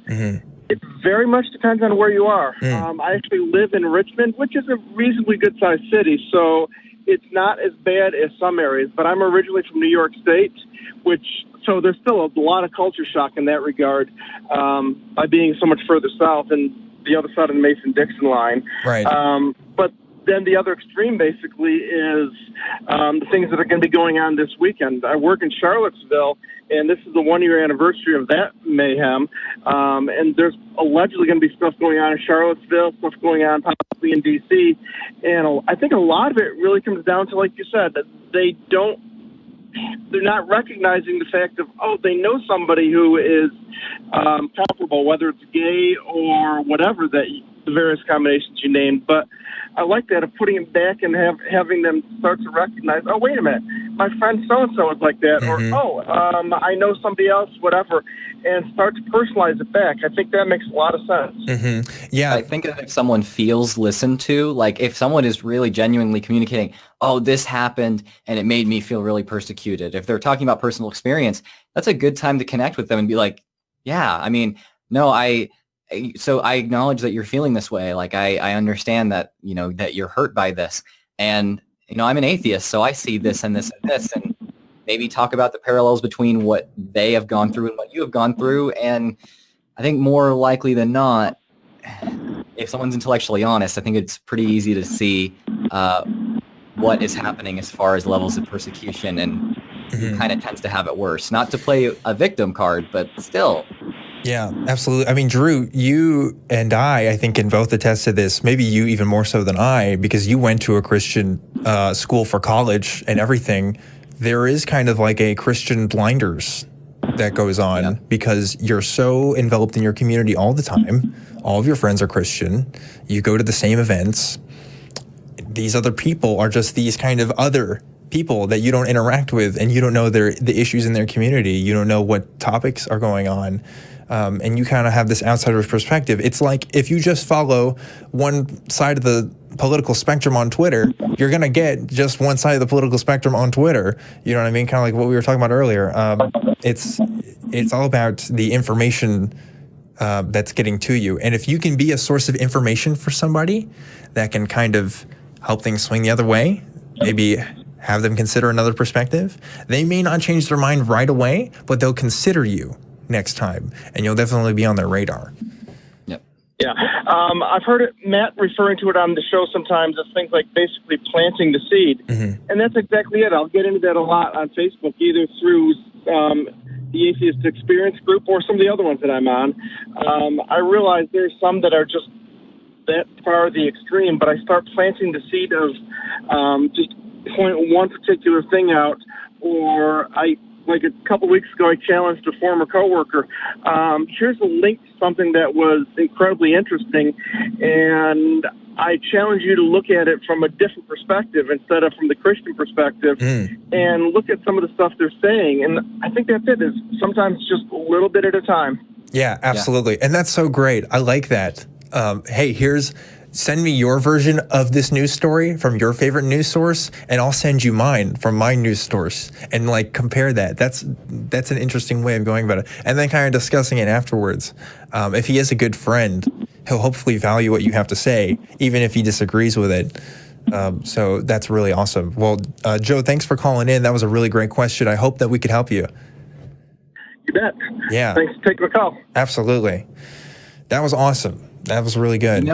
S6: it very much depends on where you are. I actually live in Richmond, which is a reasonably good-sized city, so it's not as bad as some areas. But I'm originally from New York State, so there's still a lot of culture shock in that regard by being so much further south and the other side of the Mason-Dixon line.
S1: Right.
S6: But then the other extreme basically is the things that are going to be going on this weekend. I work in Charlottesville, and this is the 1-year anniversary of that mayhem. And there's allegedly going to be stuff going on in Charlottesville, stuff going on possibly in D.C. And I think a lot of it really comes down to, like you said, that they're not recognizing the fact of, they know somebody who is comparable, whether it's gay or whatever, the various combinations you named. But I like that, of putting it back and having them start to recognize, wait a minute, my friend so-and-so is like that, or, I know somebody else, whatever, and start to personalize it back. I think that makes a lot of sense.
S1: Yeah.
S2: I think if someone feels listened to, like if someone is really genuinely communicating, this happened and it made me feel really persecuted. If they're talking about personal experience, that's a good time to connect with them and be like, yeah, I mean, no, so I acknowledge that you're feeling this way. Like I understand that, that you're hurt by this. And, I'm an atheist, so I see this and this and this, and maybe talk about the parallels between what they have gone through and what you have gone through. And I think more likely than not, if someone's intellectually honest, I think it's pretty easy to see what is happening as far as levels of persecution, and who kind of tends to have it worse. Not to play a victim card, but still.
S1: Yeah, absolutely. I mean, Drew, you and I think can both attest to this, maybe you even more so than I, because you went to a Christian school for college and everything. There is kind of like a Christian blinders that goes on because you're so enveloped in your community all the time. All of your friends are Christian. You go to the same events. These other people are just these kind of other people that you don't interact with, and you don't know the issues in their community. You don't know what topics are going on. And you kind of have this outsider's perspective. It's like if you just follow one side of the political spectrum on Twitter, you're going to get just one side of the political spectrum on Twitter. You know what I mean? Kind of like what we were talking about earlier. It's all about the information that's getting to you. And if you can be a source of information for somebody that can kind of help things swing the other way, maybe have them consider another perspective, they may not change their mind right away, but they'll consider you next time, and you'll definitely be on their radar.
S6: Yeah. I've heard Matt referring to it on the show sometimes as things like basically planting the seed. And that's exactly it. I'll get into that a lot on Facebook, either through the Atheist Experience group or some of the other ones that I'm on. I realize there's some that are just that far the extreme, but I start planting the seed of just point one particular thing out, or like a couple weeks ago, I challenged a former coworker. Here's a link to something that was incredibly interesting, and I challenge you to look at it from a different perspective instead of from the Christian perspective and look at some of the stuff they're saying. And I think that's it, is sometimes just a little bit at a time.
S1: Yeah, absolutely. And that's so great. I like that. Hey, send me your version of this news story from your favorite news source, and I'll send you mine from my news source, and like compare that. That's an interesting way of going about it. And then kind of discussing it afterwards. If he is a good friend, he'll hopefully value what you have to say, even if he disagrees with it. So that's really awesome. Well, Joe, thanks for calling in. That was a really great question. I hope that we could help you.
S6: You bet.
S1: Yeah.
S6: Thanks for taking the call.
S1: Absolutely. That was awesome. That was really good.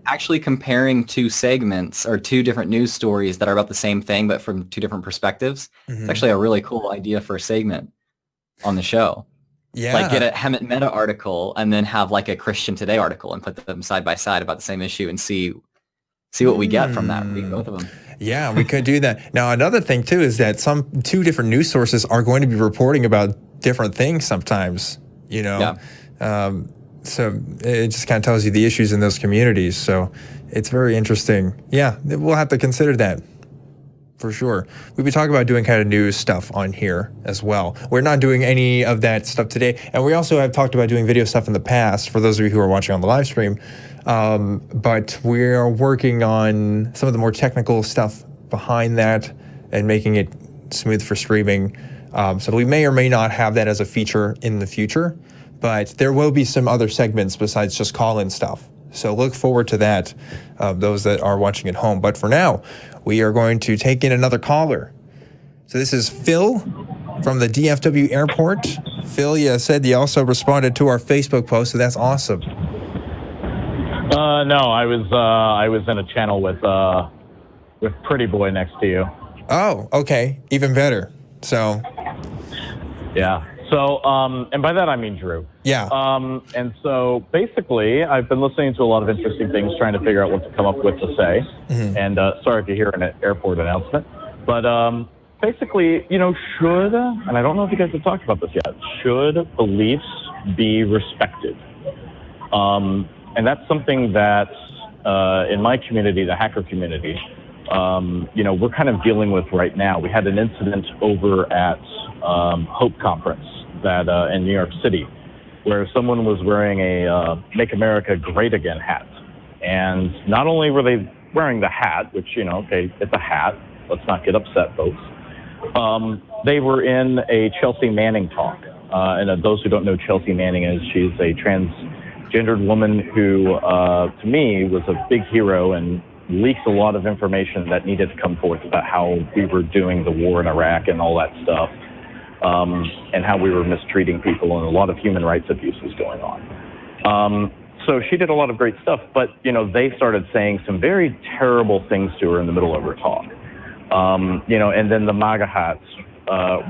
S2: Actually comparing two segments or two different news stories that are about the same thing but from two different perspectives, it's actually a really cool idea for a segment on the show.
S1: Yeah.
S2: Like get a Hemmett Meta article and then have like a Christian Today article and put them side by side about the same issue and see what we get from that. Read both of them. Yeah,
S1: we could do that. Now, another thing too is that two different news sources are going to be reporting about different things sometimes, Yeah. So it just kind of tells you the issues in those communities. So it's very interesting. Yeah, we'll have to consider that for sure. We'll be talking about doing kind of news stuff on here as well. We're not doing any of that stuff today. And we also have talked about doing video stuff in the past for those of you who are watching on the live stream. But we're working on some of the more technical stuff behind that and making it smooth for streaming. So we may or may not have that as a feature in the future. But there will be some other segments besides just call-in stuff. So look forward to that, those that are watching at home. But for now, we are going to take in another caller. So this is Phil from the DFW airport. Phil, you said you also responded to our Facebook post, so that's awesome.
S7: No, I was in a channel with Pretty Boy next to you.
S1: Oh, okay, even better. So,
S7: yeah. So, and by that I mean Drew.
S1: Yeah.
S7: And so basically, I've been listening to a lot of interesting things, trying to figure out what to come up with to say. And sorry if you hear an airport announcement, but basically, should, and I don't know if you guys have talked about this yet, should beliefs be respected? And that's something that in my community, the hacker community, we're kind of dealing with right now. We had an incident over at Hope Conference that in New York City, where someone was wearing a Make America Great Again hat. And not only were they wearing the hat, which, okay, it's a hat, let's not get upset, folks. They were in a Chelsea Manning talk. And those who don't know Chelsea Manning is, she's a transgendered woman who, to me, was a big hero and leaked a lot of information that needed to come forth about how we were doing the war in Iraq and all that stuff. And how we were mistreating people and a lot of human rights abuse was going on. So she did a lot of great stuff, but, they started saying some very terrible things to her in the middle of her talk. And then the MAGA hats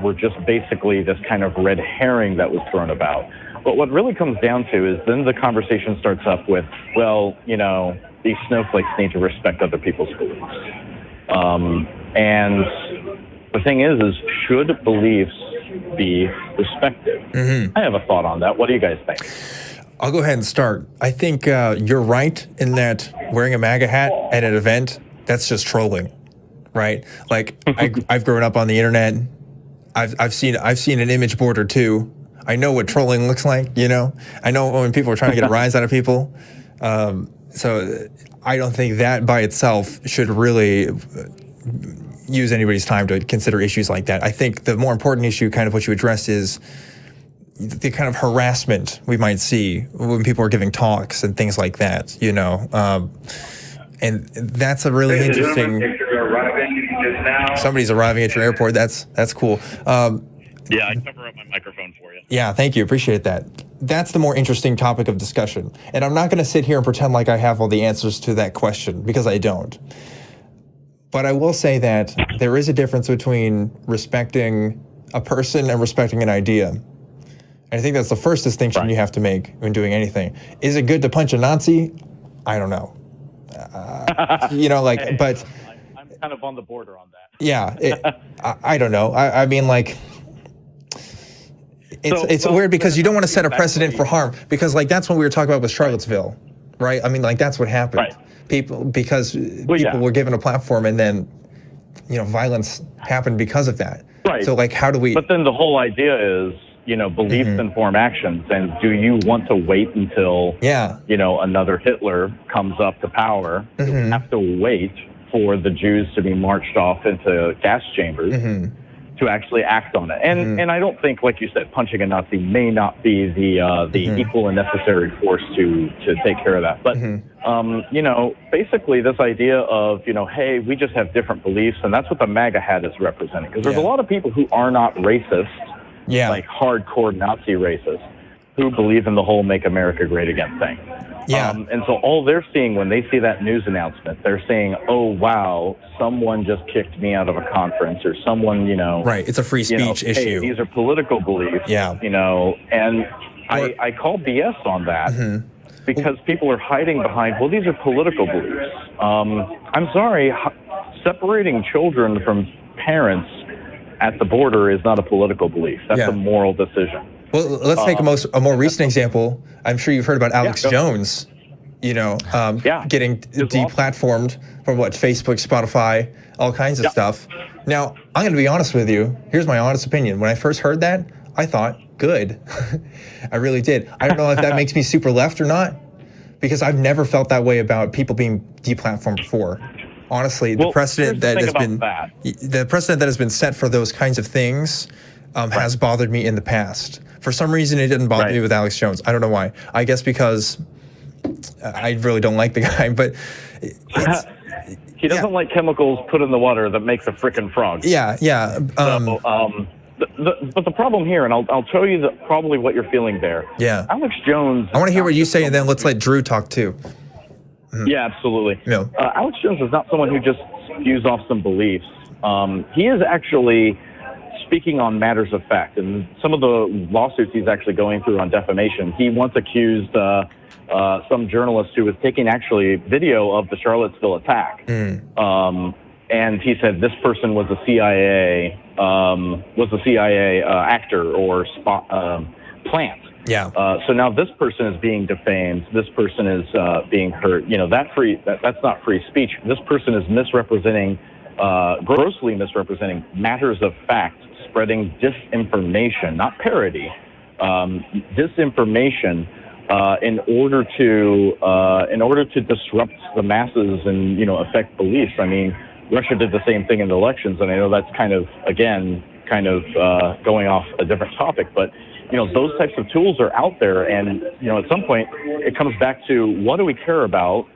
S7: were just basically this kind of red herring that was thrown about. But what really comes down to is then the conversation starts up with, well, these snowflakes need to respect other people's beliefs. And the thing is should beliefs be respected? I have a thought on that. What do you guys think?
S1: I'll go ahead and start. I think you're right in that wearing a MAGA hat at an event, that's just trolling, right? Like I've grown up on the internet. I've seen an image board or two. I know what trolling looks like, I know when people are trying to get a rise out of people. So I don't think that by itself should really use anybody's time to consider issues like that. I think the more important issue, kind of what you addressed, is the kind of harassment we might see when people are giving talks and things like that, and that's a really interesting. Somebody's arriving at your airport. That's cool.
S7: Yeah, I cover up my microphone for you.
S1: Yeah, thank you. Appreciate that. That's the more interesting topic of discussion. And I'm not going to sit here and pretend like I have all the answers to that question, because I don't. But I will say that there is a difference between respecting a person and respecting an idea. And I think that's the first distinction you have to make when doing anything. Is it good to punch a Nazi? I don't know. But
S7: I'm kind of on the border on that.
S1: Yeah, I don't know. I mean, it's weird because you don't want to set a precedent for harm, because that's what we were talking about with Charlottesville, right? I mean, that's what happened. Right. because people were given a platform, and then violence happened because of that.
S7: Right.
S1: So like, how do we?
S7: But then the whole idea is, beliefs inform actions, and do you want to wait until another Hitler comes up to power? You have to wait for the Jews to be marched off into gas chambers to actually act on it. And I don't think, like you said, punching a Nazi may not be the equal and necessary force to take care of that. But basically this idea of hey, we just have different beliefs, and that's what the MAGA hat is representing. Because there's a lot of people who are not racist, like hardcore Nazi racists, who believe in the whole "Make America Great Again" thing. And so all they're seeing when they see that news announcement, they're saying, "Oh wow, someone just kicked me out of a conference," or someone,
S1: right? It's a free speech issue.
S7: Hey, these are political beliefs. And I call BS on that because people are hiding behind, well, these are political beliefs. I'm sorry, separating children from parents at the border is not a political belief. That's a moral decision.
S1: Well, let's take a more recent example. I'm sure you've heard about Alex Jones, getting deplatformed from Facebook, Spotify, all kinds of stuff. Now, I'm going to be honest with you. Here's my honest opinion. When I first heard that, I thought, good. I really did. I don't know if that makes me super left or not, because I've never felt that way about people being deplatformed before. Honestly, the precedent that has been set for those kinds of things has bothered me in the past. For some reason, it didn't bother me with Alex Jones. I don't know why. I guess because I really don't like the guy, but
S7: he doesn't like chemicals put in the water that makes a frickin' frog. But the problem here, and I'll tell you probably what you're feeling there. Yeah. Alex Jones.
S1: I want to hear what you say, and then let's let Drew talk too.
S7: Yeah, absolutely. Alex Jones is not someone who just spews off some beliefs. He is actually speaking on matters of fact, and some of the lawsuits he's actually going through on defamation. He once accused some journalist who was taking actually video of the Charlottesville attack, and he said this person was a CIA actor or plant. So now this person is being defamed. This person is being hurt. That's not free speech. This person is misrepresenting, grossly misrepresenting matters of fact, spreading disinformation, not parody, disinformation in order to disrupt the masses and affect beliefs. I mean, Russia did the same thing in the elections, and I know that's kind of going off a different topic, but those types of tools are out there, and at some point it comes back to, what do we care about?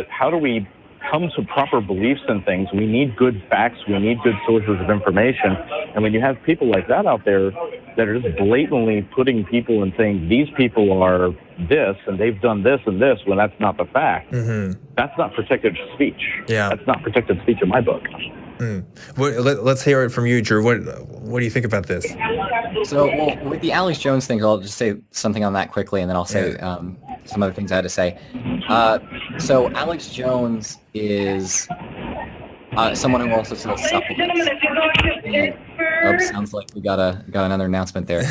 S7: How do we come to proper beliefs in things? We need good facts. We need good sources of information. And when you have people like that out there that are just blatantly putting people and saying these people are this and they've done this and this, when that's not the fact, that's not protected speech. That's not protected speech in my book.
S1: Let's hear it from you, Drew. What do you think about this?
S2: So, with the Alex Jones thing, I'll just say something on that quickly, and then I'll say some other things I had to say. So, Alex Jones is someone who also sells supplements. And, sounds like we got another announcement there.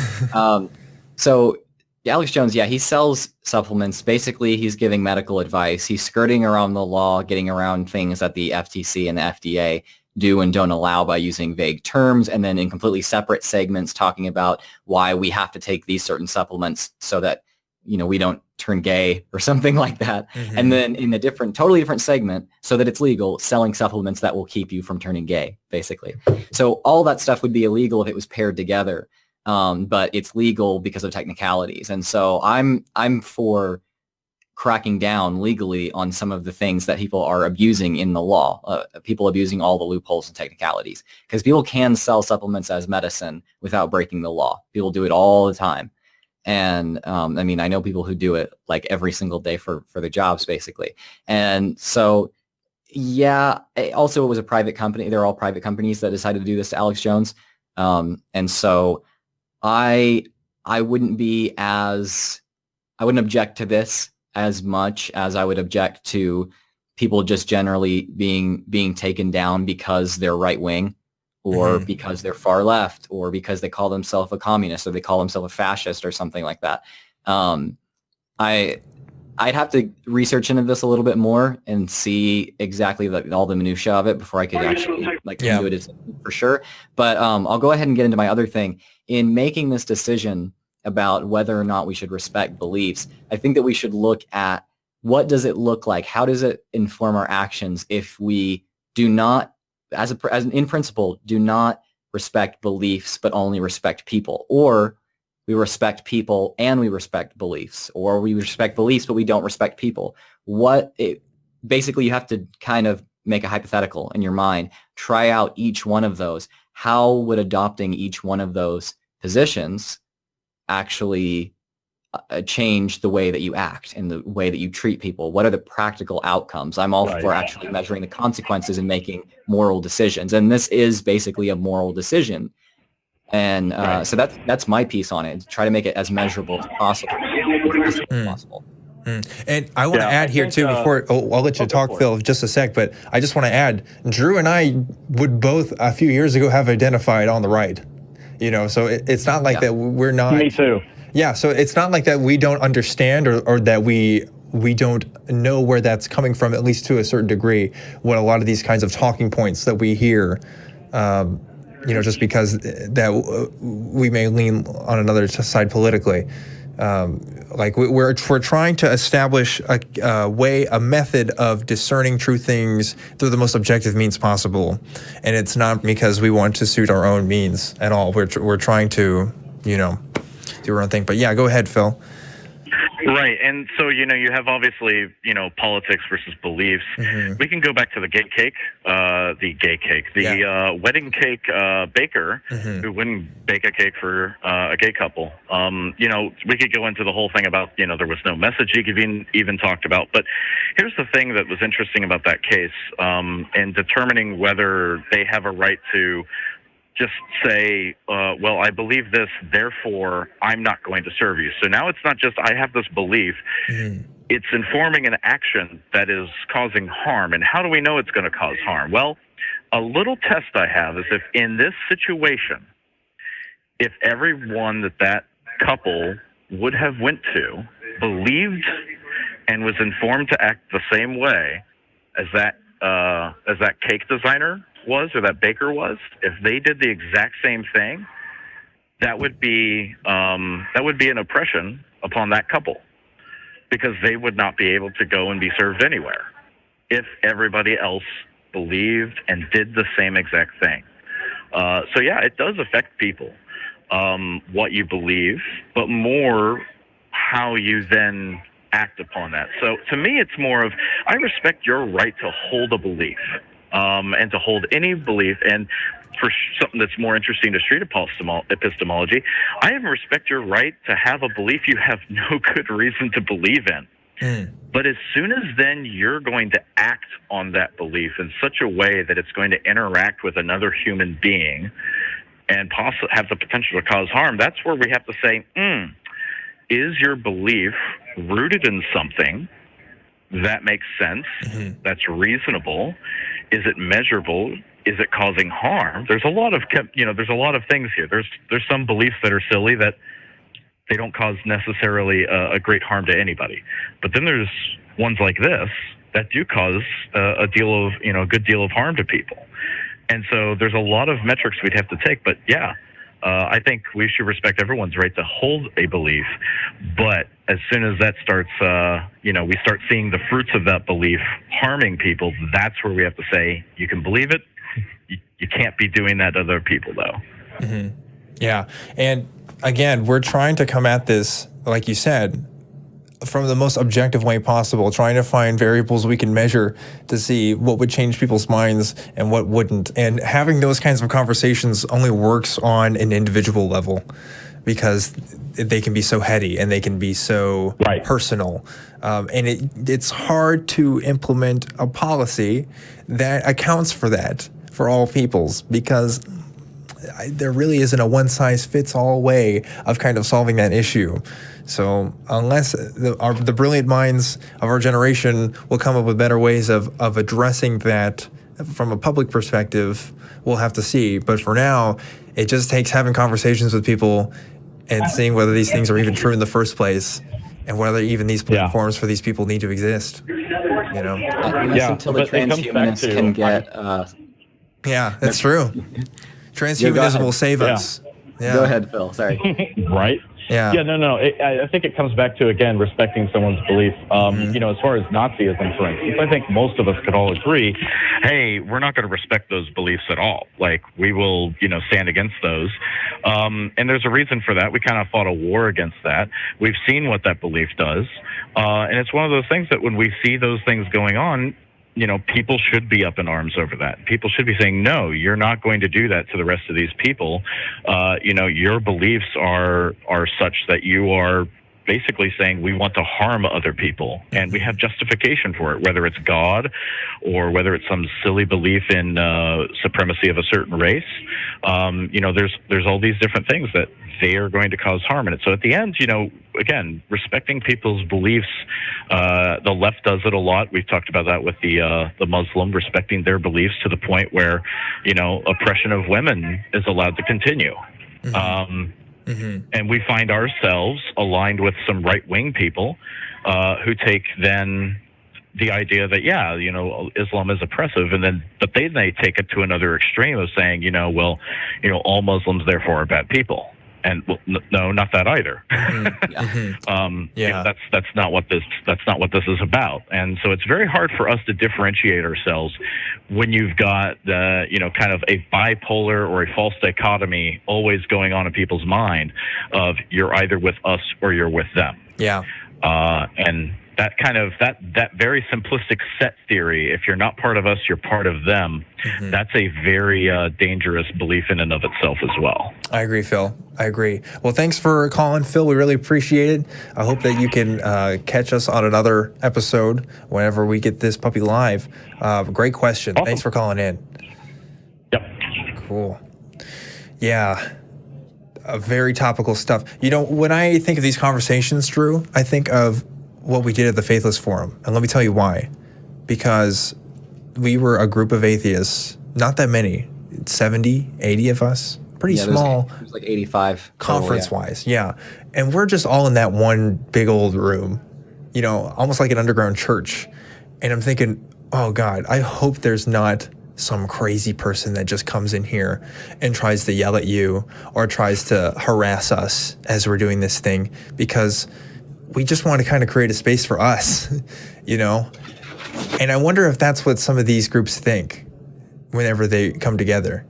S2: So, Alex Jones, he sells supplements. Basically, he's giving medical advice. He's skirting around the law, getting around things that the FTC and the FDA do and don't allow by using vague terms, and then in completely separate segments talking about why we have to take these certain supplements so that we don't turn gay or something like that. And then in a totally different segment, so that it's legal, selling supplements that will keep you from turning gay, basically. So all that stuff would be illegal if it was paired together, but it's legal because of technicalities. And so I'm for cracking down legally on some of the things that people are abusing in the law, people abusing all the loopholes and technicalities, because people can sell supplements as medicine without breaking the law. People do it all the time. And I mean, I know people who do it like every single day for their jobs, basically. And so, also it was a private company. They're all private companies that decided to do this to Alex Jones. And so I wouldn't object to this as much as I would object to people just generally being taken down because they're right wing, or because they're far left, or because they call themselves a communist, or they call themselves a fascist or something like that. I I'd have to research into this a little bit more and see exactly all the minutia of it before I could actually do it for sure. But I'll go ahead and get into my other thing. In making this decision about whether or not we should respect beliefs, I think that we should look at what does it look like? How does it inform our actions if we do not, in principle, do not respect beliefs but only respect people, or we respect people and we respect beliefs, or we respect beliefs but we don't respect people. Basically, you have to kind of make a hypothetical in your mind, try out each one of those. How would adopting each one of those positions actually change the way that you act and the way that you treat people? What are the practical outcomes? I'm all for actually measuring the consequences and making moral decisions. And this is basically a moral decision. And so that's my piece on it. Try to make it as measurable as possible.
S1: And I want to add here too, before I'll let you talk, Phil, just a sec, but I just want to add, Drew and I would both a few years ago have identified on the right, so it's not like that we're not.
S7: Me too.
S1: Yeah, so it's not like that we don't understand or that we don't know where that's coming from, at least to a certain degree, what a lot of these kinds of talking points that we hear, just because that we may lean on another side politically. We're trying to establish a method of discerning true things through the most objective means possible, and it's not because we want to suit our own means at all. We're trying to, do our own thing. But yeah, go ahead, Phil.
S8: Right, and so you have obviously politics versus beliefs. Mm-hmm. We can go back to the wedding cake baker who wouldn't bake a cake for a gay couple. We could go into the whole thing about there was no message he even talked about. But here's the thing that was interesting about that case, in determining whether they have a right to just say, well, I believe this, therefore I'm not going to serve you. So now it's not just I have this belief, it's informing an action that is causing harm. And how do we know it's going to cause harm? Well, a little test I have is if in this situation, if everyone that couple would have went to believed and was informed to act the same way as that cake designer was, or that baker was, if they did the exact same thing, that would be an oppression upon that couple, because they would not be able to go and be served anywhere if everybody else believed and did the same exact thing. So yeah, it does affect people, what you believe, but more how you then act upon that. So to me, it's more of, I respect your right to hold a belief. And to hold any belief, and for something that's more interesting to street epistemology, I even respect your right to have a belief you have no good reason to believe in. But as soon as then you're going to act on that belief in such a way that it's going to interact with another human being and have the potential to cause harm, that's where we have to say, is your belief rooted in something that makes sense, that's reasonable? Is it measurable? Is it causing harm? There's a lot of things here. There's some beliefs that are silly that they don't cause necessarily a great harm to anybody. But then there's ones like this that do cause a good deal of harm to people. And so there's a lot of metrics we'd have to take. But yeah, I think we should respect everyone's right to hold a belief. But as soon as that starts, we start seeing the fruits of that belief harming people, that's where we have to say, you can believe it. You can't be doing that to other people, though.
S1: Yeah. And again, we're trying to come at this, like you said, from the most objective way possible, trying to find variables we can measure to see what would change people's minds and what wouldn't. And having those kinds of conversations only works on an individual level, because they can be so heady and they can be so personal. And it's hard to implement a policy that accounts for that for all peoples, because there really isn't a one-size-fits-all way of kind of solving that issue. So unless the brilliant minds of our generation will come up with better ways of addressing that from a public perspective, we'll have to see. But for now, it just takes having conversations with people and seeing whether these things are even true in the first place, and whether even these platforms for these people need to exist. You know.
S2: Until the transhumanists can get.
S1: Yeah, that's true. Transhumanism will save us. Yeah.
S2: Go ahead, Phil. Sorry.
S7: Right.
S1: Yeah.
S7: Yeah, no. I think it comes back to, again, respecting someone's belief. You know, as far as Nazism, for instance, I think most of us could all agree,
S8: hey, we're not going to respect those beliefs at all. Like, we will, stand against those. And there's a reason for that. We kind of fought a war against that. We've seen what that belief does. And it's one of those things that when we see those things going on, people should be up in arms over that. People should be saying, no, you're not going to do that to the rest of these people. Your beliefs are such that you are basically saying we want to harm other people, and we have justification for it, whether it's God or whether it's some silly belief in supremacy of a certain race. There's all these different things that they are going to cause harm in it. So at the end, again, respecting people's beliefs, the left does it a lot. We've talked about that with the Muslim, respecting their beliefs to the point where, oppression of women is allowed to continue. And we find ourselves aligned with some right-wing people who take then the idea that, Islam is oppressive, but then they take it to another extreme of saying, all Muslims therefore are bad people. And no, not that either. That's not what this is about. And so it's very hard for us to differentiate ourselves when you've got kind of a bipolar or a false dichotomy always going on in people's mind of you're either with us or you're with them.
S1: Yeah.
S8: And that kind of that very simplistic set theory, if you're not part of us, you're part of them. That's a very dangerous belief in and of itself as well.
S1: I agree, Phil. I agree. Well, thanks for calling, Phil. We really appreciate it. I hope that you can catch us on another episode whenever we get this puppy live. Great question. Awesome. Thanks for calling in.
S7: Yep.
S1: Cool. Yeah. Very topical stuff. When I think of these conversations, Drew, I think of what we did at the Faithless Forum. And let me tell you why. Because we were a group of atheists, not that many, 70, 80 of us, pretty small.
S2: It was like 85.
S1: Conference-wise, yeah. And we're just all in that one big old room, almost like an underground church. And I'm thinking, oh God, I hope there's not some crazy person that just comes in here and tries to yell at you or tries to harass us as we're doing this thing, because we just want to kind of create a space for us, And I wonder if that's what some of these groups think whenever they come together,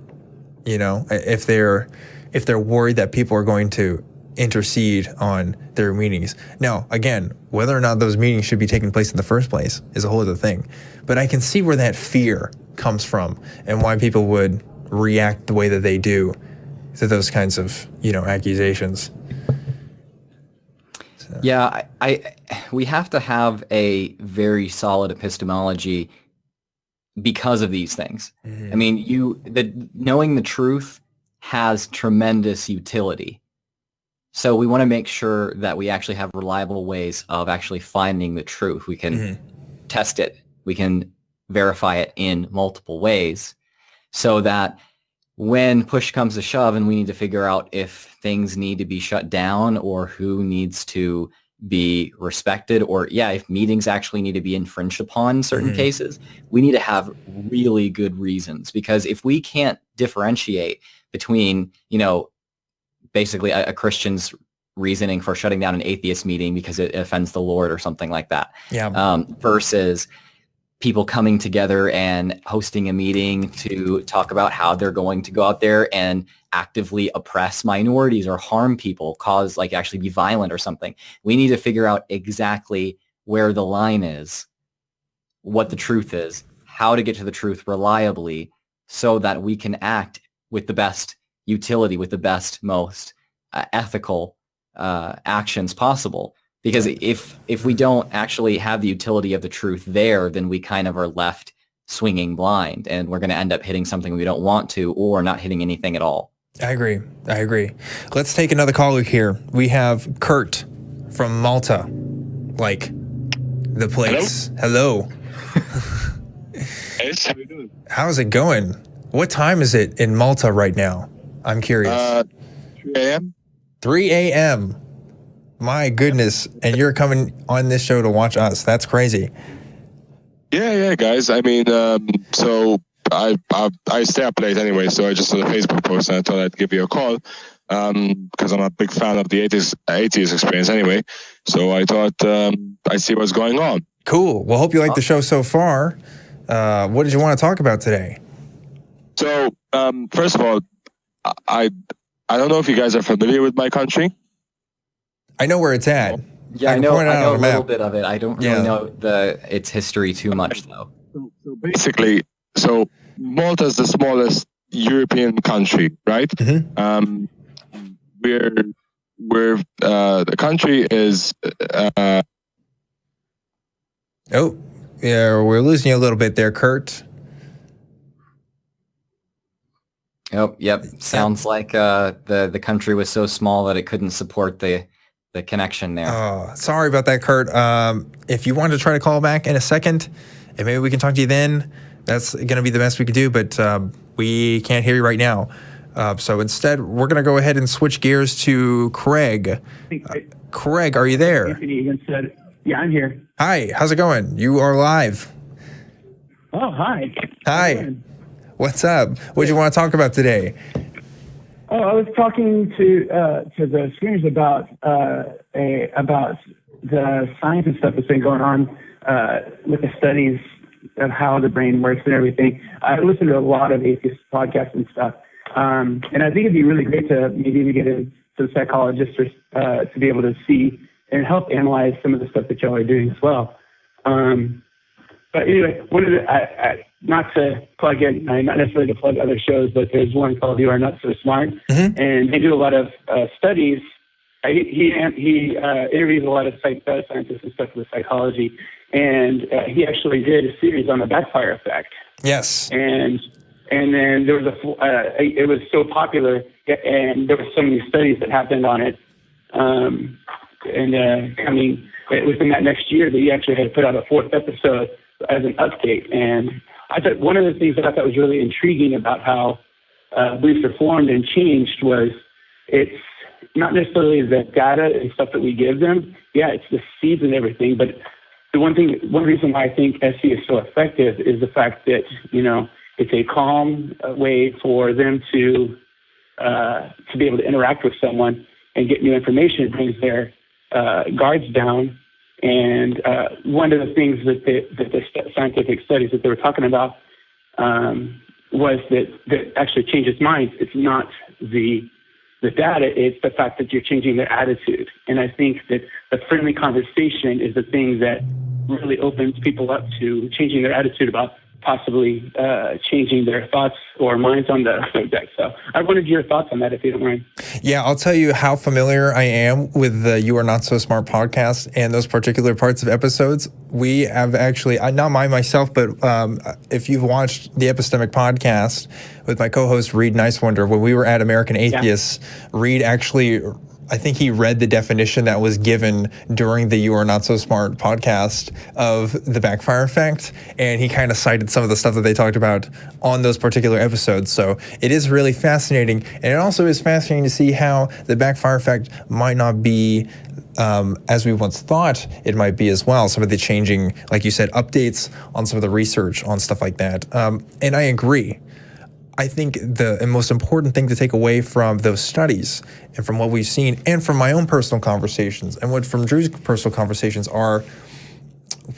S1: if they're worried that people are going to intercede on their meetings. Now, again, whether or not those meetings should be taking place in the first place is a whole other thing. But I can see where that fear comes from and why people would react the way that they do to those kinds of, accusations.
S2: Yeah, we have to have a very solid epistemology because of these things. I mean, knowing the truth has tremendous utility. So we want to make sure that we actually have reliable ways of actually finding the truth. We can test it. We can verify it in multiple ways so that when push comes to shove and we need to figure out if things need to be shut down or who needs to be respected, or if meetings actually need to be infringed upon in certain cases, we need to have really good reasons. Because if we can't differentiate between, basically a Christian's reasoning for shutting down an atheist meeting because it offends the Lord or something like that, versus people coming together and hosting a meeting to talk about how they're going to go out there and actively oppress minorities or harm people, actually be violent or something. We need to figure out exactly where the line is, what the truth is, how to get to the truth reliably so that we can act with the best utility, with the best, most ethical actions possible. Because if we don't actually have the utility of the truth there, then we kind of are left swinging blind, and we're going to end up hitting something we don't want to, or not hitting anything at all.
S1: I agree. Let's take another caller here. We have Kurt from Malta, like the place. Hello.
S9: Hey, how you doing?
S1: How's it going? What time is it in Malta right now? I'm curious.
S9: 3 a.m.
S1: 3 a.m. My goodness. And you're coming on this show to watch us. That's crazy.
S9: Yeah, guys. I mean, so I stay up late anyway, so I just saw the Facebook post and I thought I'd give you a call because I'm a big fan of the atheist experience anyway. So I thought I'd see what's going on.
S1: Cool. Well, hope you like the show so far. What did you want to talk about today?
S9: So, first of all, I don't know if you guys are familiar with my country.
S1: I know where it's at.
S2: Yeah, I know a little bit of it. I don't really know its history too much, though.
S9: So basically, Malta is the smallest European country, right?
S1: Mm-hmm.
S9: The country is.
S1: Oh, yeah, we're losing you a little bit there, Kurt.
S2: Oh, yep. Sounds like the country was so small that it couldn't support the connection there.
S1: Oh, sorry about that, Kurt. If you want to try to call back in a second, and maybe we can talk to you then, that's going to be the best we could do, but we can't hear you right now. So instead, we're going to go ahead and switch gears to Craig. Craig, are you there?
S10: Anthony even said, yeah, I'm here.
S1: Hi, how's it going? You are live.
S10: Oh, hi.
S1: Hi. What's up? What do you want to talk about today?
S10: Oh, I was talking to the screeners about the science and stuff that's been going on with the studies of how the brain works and everything. I listen to a lot of atheist podcasts and stuff, and I think it'd be really great to maybe get in some psychologists or to be able to see and help analyze some of the stuff that y'all are doing as well. But anyway, not to plug in, not necessarily to plug other shows, but there's one called You Are Not So Smart, and they do a lot of studies. He interviews a lot of scientists and stuff with psychology, and he actually did a series on the backfire effect.
S1: Yes.
S10: And then there was it was so popular, and there were so many studies that happened on it. Coming within that next year, that he actually had to put out a 4th episode as an update. And I thought one of the things that I thought was really intriguing about how beliefs are formed and changed was it's not necessarily the data and stuff that we give them. Yeah, it's the seeds and everything. But one reason why I think SE is so effective is the fact that, it's a calm way for them to be able to interact with someone and get new information. It brings their guards down. And one of the things that the scientific studies that they were talking about was that actually changes minds. It's not the data, it's the fact that you're changing their attitude. And I think that the friendly conversation is the thing that really opens people up to changing their attitude about possibly changing their thoughts or minds on the subject. So I wanted your thoughts on that, if you don't mind.
S1: Yeah, I'll tell you how familiar I am with the You Are Not So Smart podcast and those particular parts of episodes. We have actually, not mine myself, but if you've watched the Epistemic podcast with my co-host Reed Nicewonder, when we were at American Atheists, Reed actually, I think he read the definition that was given during the You Are Not So Smart podcast of the backfire effect, and he kind of cited some of the stuff that they talked about on those particular episodes. So it is really fascinating, and it also is fascinating to see how the backfire effect might not be as we once thought it might be as well. Some of the changing, like you said, updates on some of the research on stuff like that. And I agree. I think the most important thing to take away from those studies and from what we've seen and from my own personal conversations and what from Drew's personal conversations are,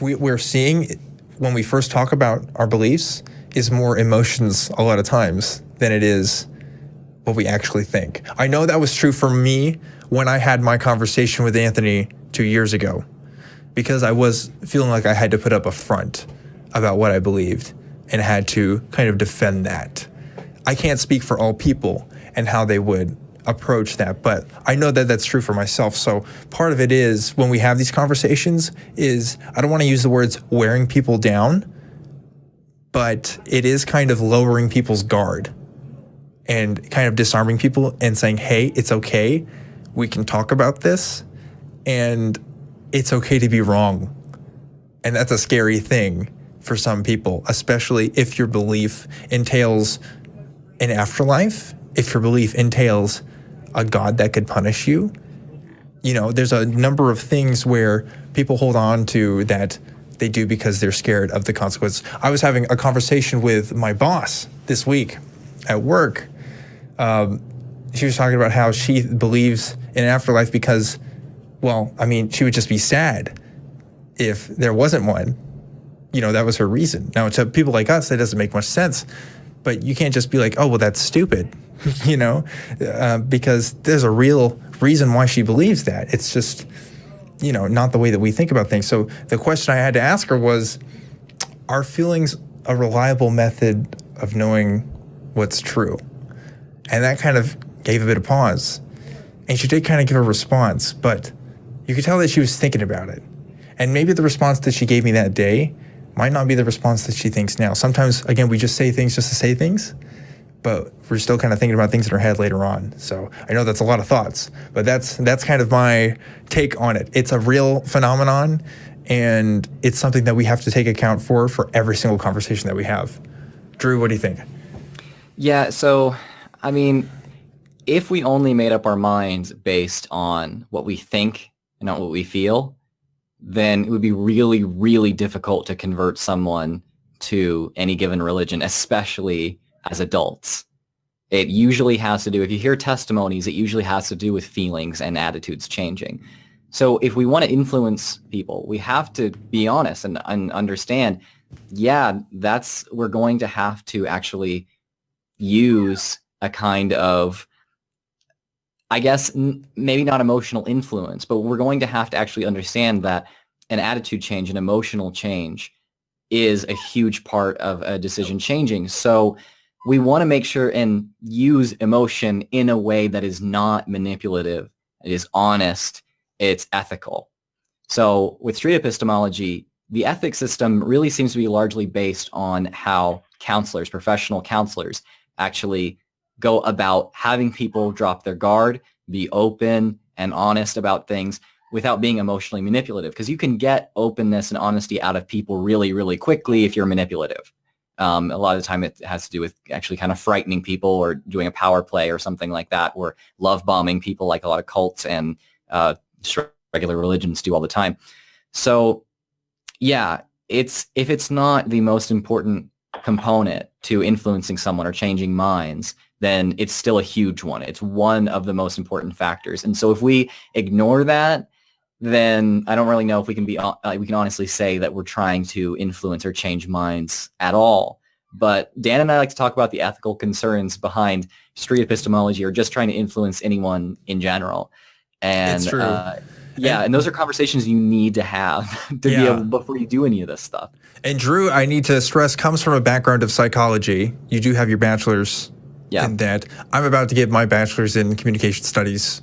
S1: we're seeing when we first talk about our beliefs is more emotions a lot of times than it is what we actually think. I know that was true for me when I had my conversation with Anthony 2 years ago, because I was feeling like I had to put up a front about what I believed and had to kind of defend that. I can't speak for all people and how they would approach that, but I know that that's true for myself. So part of it is when we have these conversations is, I don't want to use the words wearing people down, but it is kind of lowering people's guard and kind of disarming people and saying, hey, it's okay. We can talk about this and it's okay to be wrong. And that's a scary thing for some people, especially if your belief entails an afterlife, if your belief entails a God that could punish you. there's a number of things where people hold on to that they do because they're scared of the consequence. I was having a conversation with my boss this week at work. She was talking about how she believes in an afterlife because, she would just be sad if there wasn't one. That was her reason. Now, to people like us, that doesn't make much sense. But you can't just be like, oh, well, that's stupid, because there's a real reason why she believes that. It's just, not the way that we think about things. So the question I had to ask her was, are feelings a reliable method of knowing what's true? And that kind of gave a bit of pause. And she did kind of give a response, but you could tell that she was thinking about it. And maybe the response that she gave me that day might not be the response that she thinks now. Sometimes, again, we just say things just to say things, but we're still kind of thinking about things in our head later on. So I know that's a lot of thoughts, but that's kind of my take on it. It's a real phenomenon, and it's something that we have to take account for every single conversation that we have. Drew, what do you think?
S2: Yeah, so, if we only made up our minds based on what we think and not what we feel, then it would be really, really difficult to convert someone to any given religion, especially as adults. It usually has to do, if you hear testimonies, it usually has to do with feelings and attitudes changing. So if we want to influence people, we have to be honest and understand, we're going to have to actually use a kind of, I guess, maybe not emotional influence, but we're going to have to actually understand that an attitude change, an emotional change, is a huge part of a decision changing. So we want to make sure and use emotion in a way that is not manipulative, it is honest, it's ethical. So with street epistemology, the ethics system really seems to be largely based on how counselors, professional counselors, actually go about having people drop their guard, be open and honest about things without being emotionally manipulative. Because you can get openness and honesty out of people really, really quickly if you're manipulative. A lot of the time it has to do with actually kind of frightening people or doing a power play or something like that, or love bombing people like a lot of cults and regular religions do all the time. So if it's not the most important component to influencing someone or changing minds, then it's still a huge one. It's one of the most important factors. And so if we ignore that, then I don't really know if we can honestly say that we're trying to influence or change minds at all. But Dan and I like to talk about the ethical concerns behind street epistemology or just trying to influence anyone in general. And
S1: it's true.
S2: And those are conversations you need to have to be able, before you do any of this stuff.
S1: And Drew, I need to stress, comes from a background of psychology. You do have your bachelor's in that. I'm about to get my bachelor's in communication studies.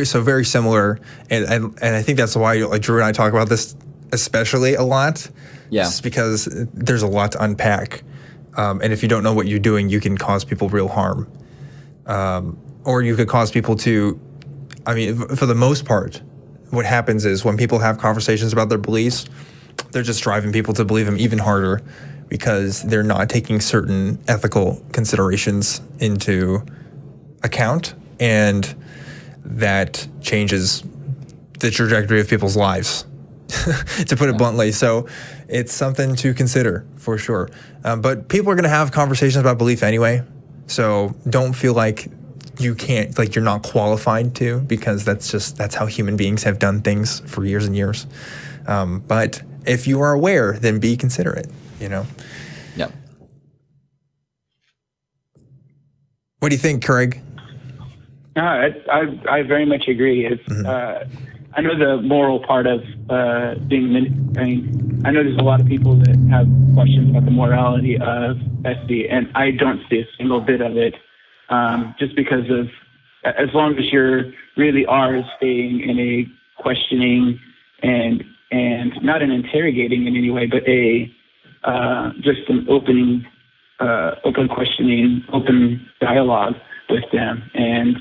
S1: So very similar. And I think that's why Drew and I talk about this especially a lot.
S2: Yeah.
S1: Just because there's a lot to unpack. And if you don't know what you're doing, you can cause people real harm. Or you could cause people to, for the most part, what happens is when people have conversations about their beliefs, they're just driving people to believe them even harder because they're not taking certain ethical considerations into account, and that changes the trajectory of people's lives, to put it bluntly. So it's something to consider for sure. But people are going to have conversations about belief anyway, so don't feel like you can't, like you're not qualified to, because that's how human beings have done things for years and years. But if you are aware, then be considerate,
S2: Yeah.
S1: What do you think, Craig?
S10: No, I very much agree. I know the moral part of I know there's a lot of people that have questions about the morality of SD, and I don't see a single bit of it, just because of, as long as you really are staying in a questioning and not an interrogating in any way, but just an open questioning, open dialogue with them. And,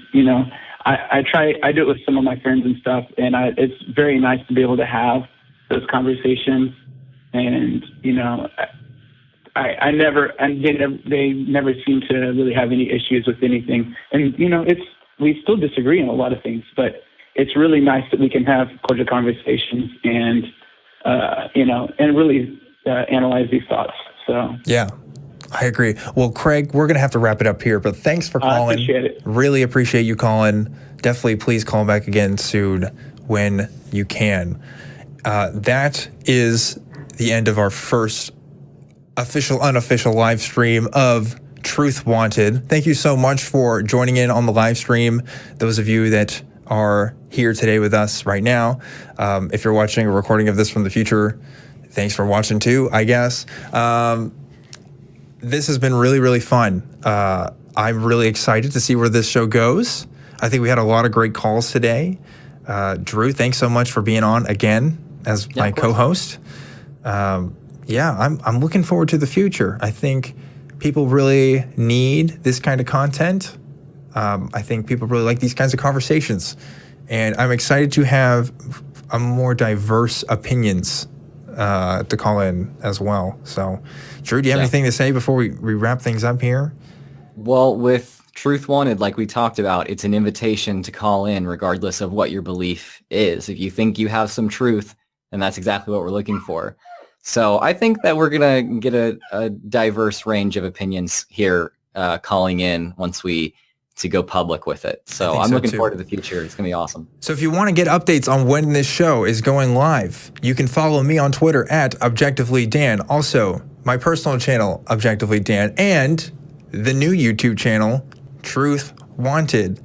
S10: I do it with some of my friends and stuff, and it's very nice to be able to have those conversations. And, they never seem to really have any issues with anything. And, we still disagree on a lot of things, but it's really nice that we can have cordial conversations and, and really analyze these thoughts. So
S1: yeah, I agree. Well, Craig, we're going to have to wrap it up here, but thanks for calling.
S10: I appreciate it.
S1: Really appreciate you calling. Definitely please call back again soon when you can. That is the end of our first unofficial live stream of Truth Wanted. Thank you so much for joining in on the live stream. Those of you that are here today with us right now, if you're watching a recording of this from the future, thanks for watching too, I guess. This has been really, really fun. I'm really excited to see where this show goes. I think we had a lot of great calls today. Drew, thanks so much for being on again as my co-host. I'm looking forward to the future. I think people really need this kind of content. I think people really like these kinds of conversations. And I'm excited to have a more diverse opinions to call in as well. So, Drew, do you have anything to say before we wrap things up here?
S2: Well, with Truth Wanted, like we talked about, it's an invitation to call in regardless of what your belief is. If you think you have some truth, then that's exactly what we're looking for. So I think that we're going to get a diverse range of opinions here calling in once we to go public with it. So I'm looking forward to the future. It's going to be awesome.
S1: So if you want to get updates on when this show is going live, you can follow me on Twitter at ObjectivelyDan. Also, my personal channel, ObjectivelyDan, and the new YouTube channel, Truth Wanted.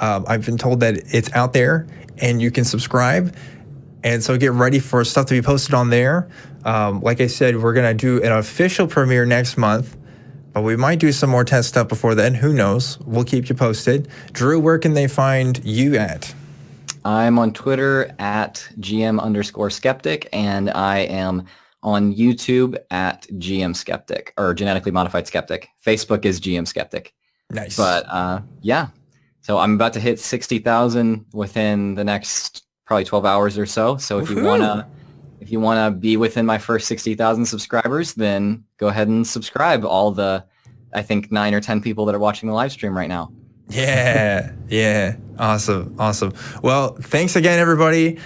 S1: I've been told that it's out there and you can subscribe. And so get ready for stuff to be posted on there. Like I said, we're going to do an official premiere next month, but we might do some more test stuff before then. Who knows? We'll keep you posted. Drew, where can they find you at?
S2: I'm on Twitter at GM_skeptic, and I am on YouTube at GM Skeptic, or Genetically Modified Skeptic. Facebook is GM Skeptic.
S1: Nice.
S2: But so I'm about to hit 60,000 within the next probably 12 hours or so. So if you wanna be within my first 60,000 subscribers, then go ahead and subscribe. All the, I think 9 or 10 people that are watching the live stream right now.
S1: Yeah. Awesome. Well, thanks again, everybody.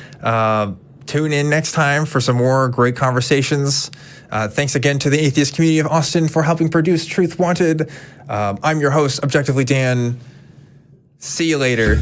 S1: Tune in next time for some more great conversations. Thanks again to the atheist community of Austin for helping produce Truth Wanted. I'm your host, Objectively Dan. See you later.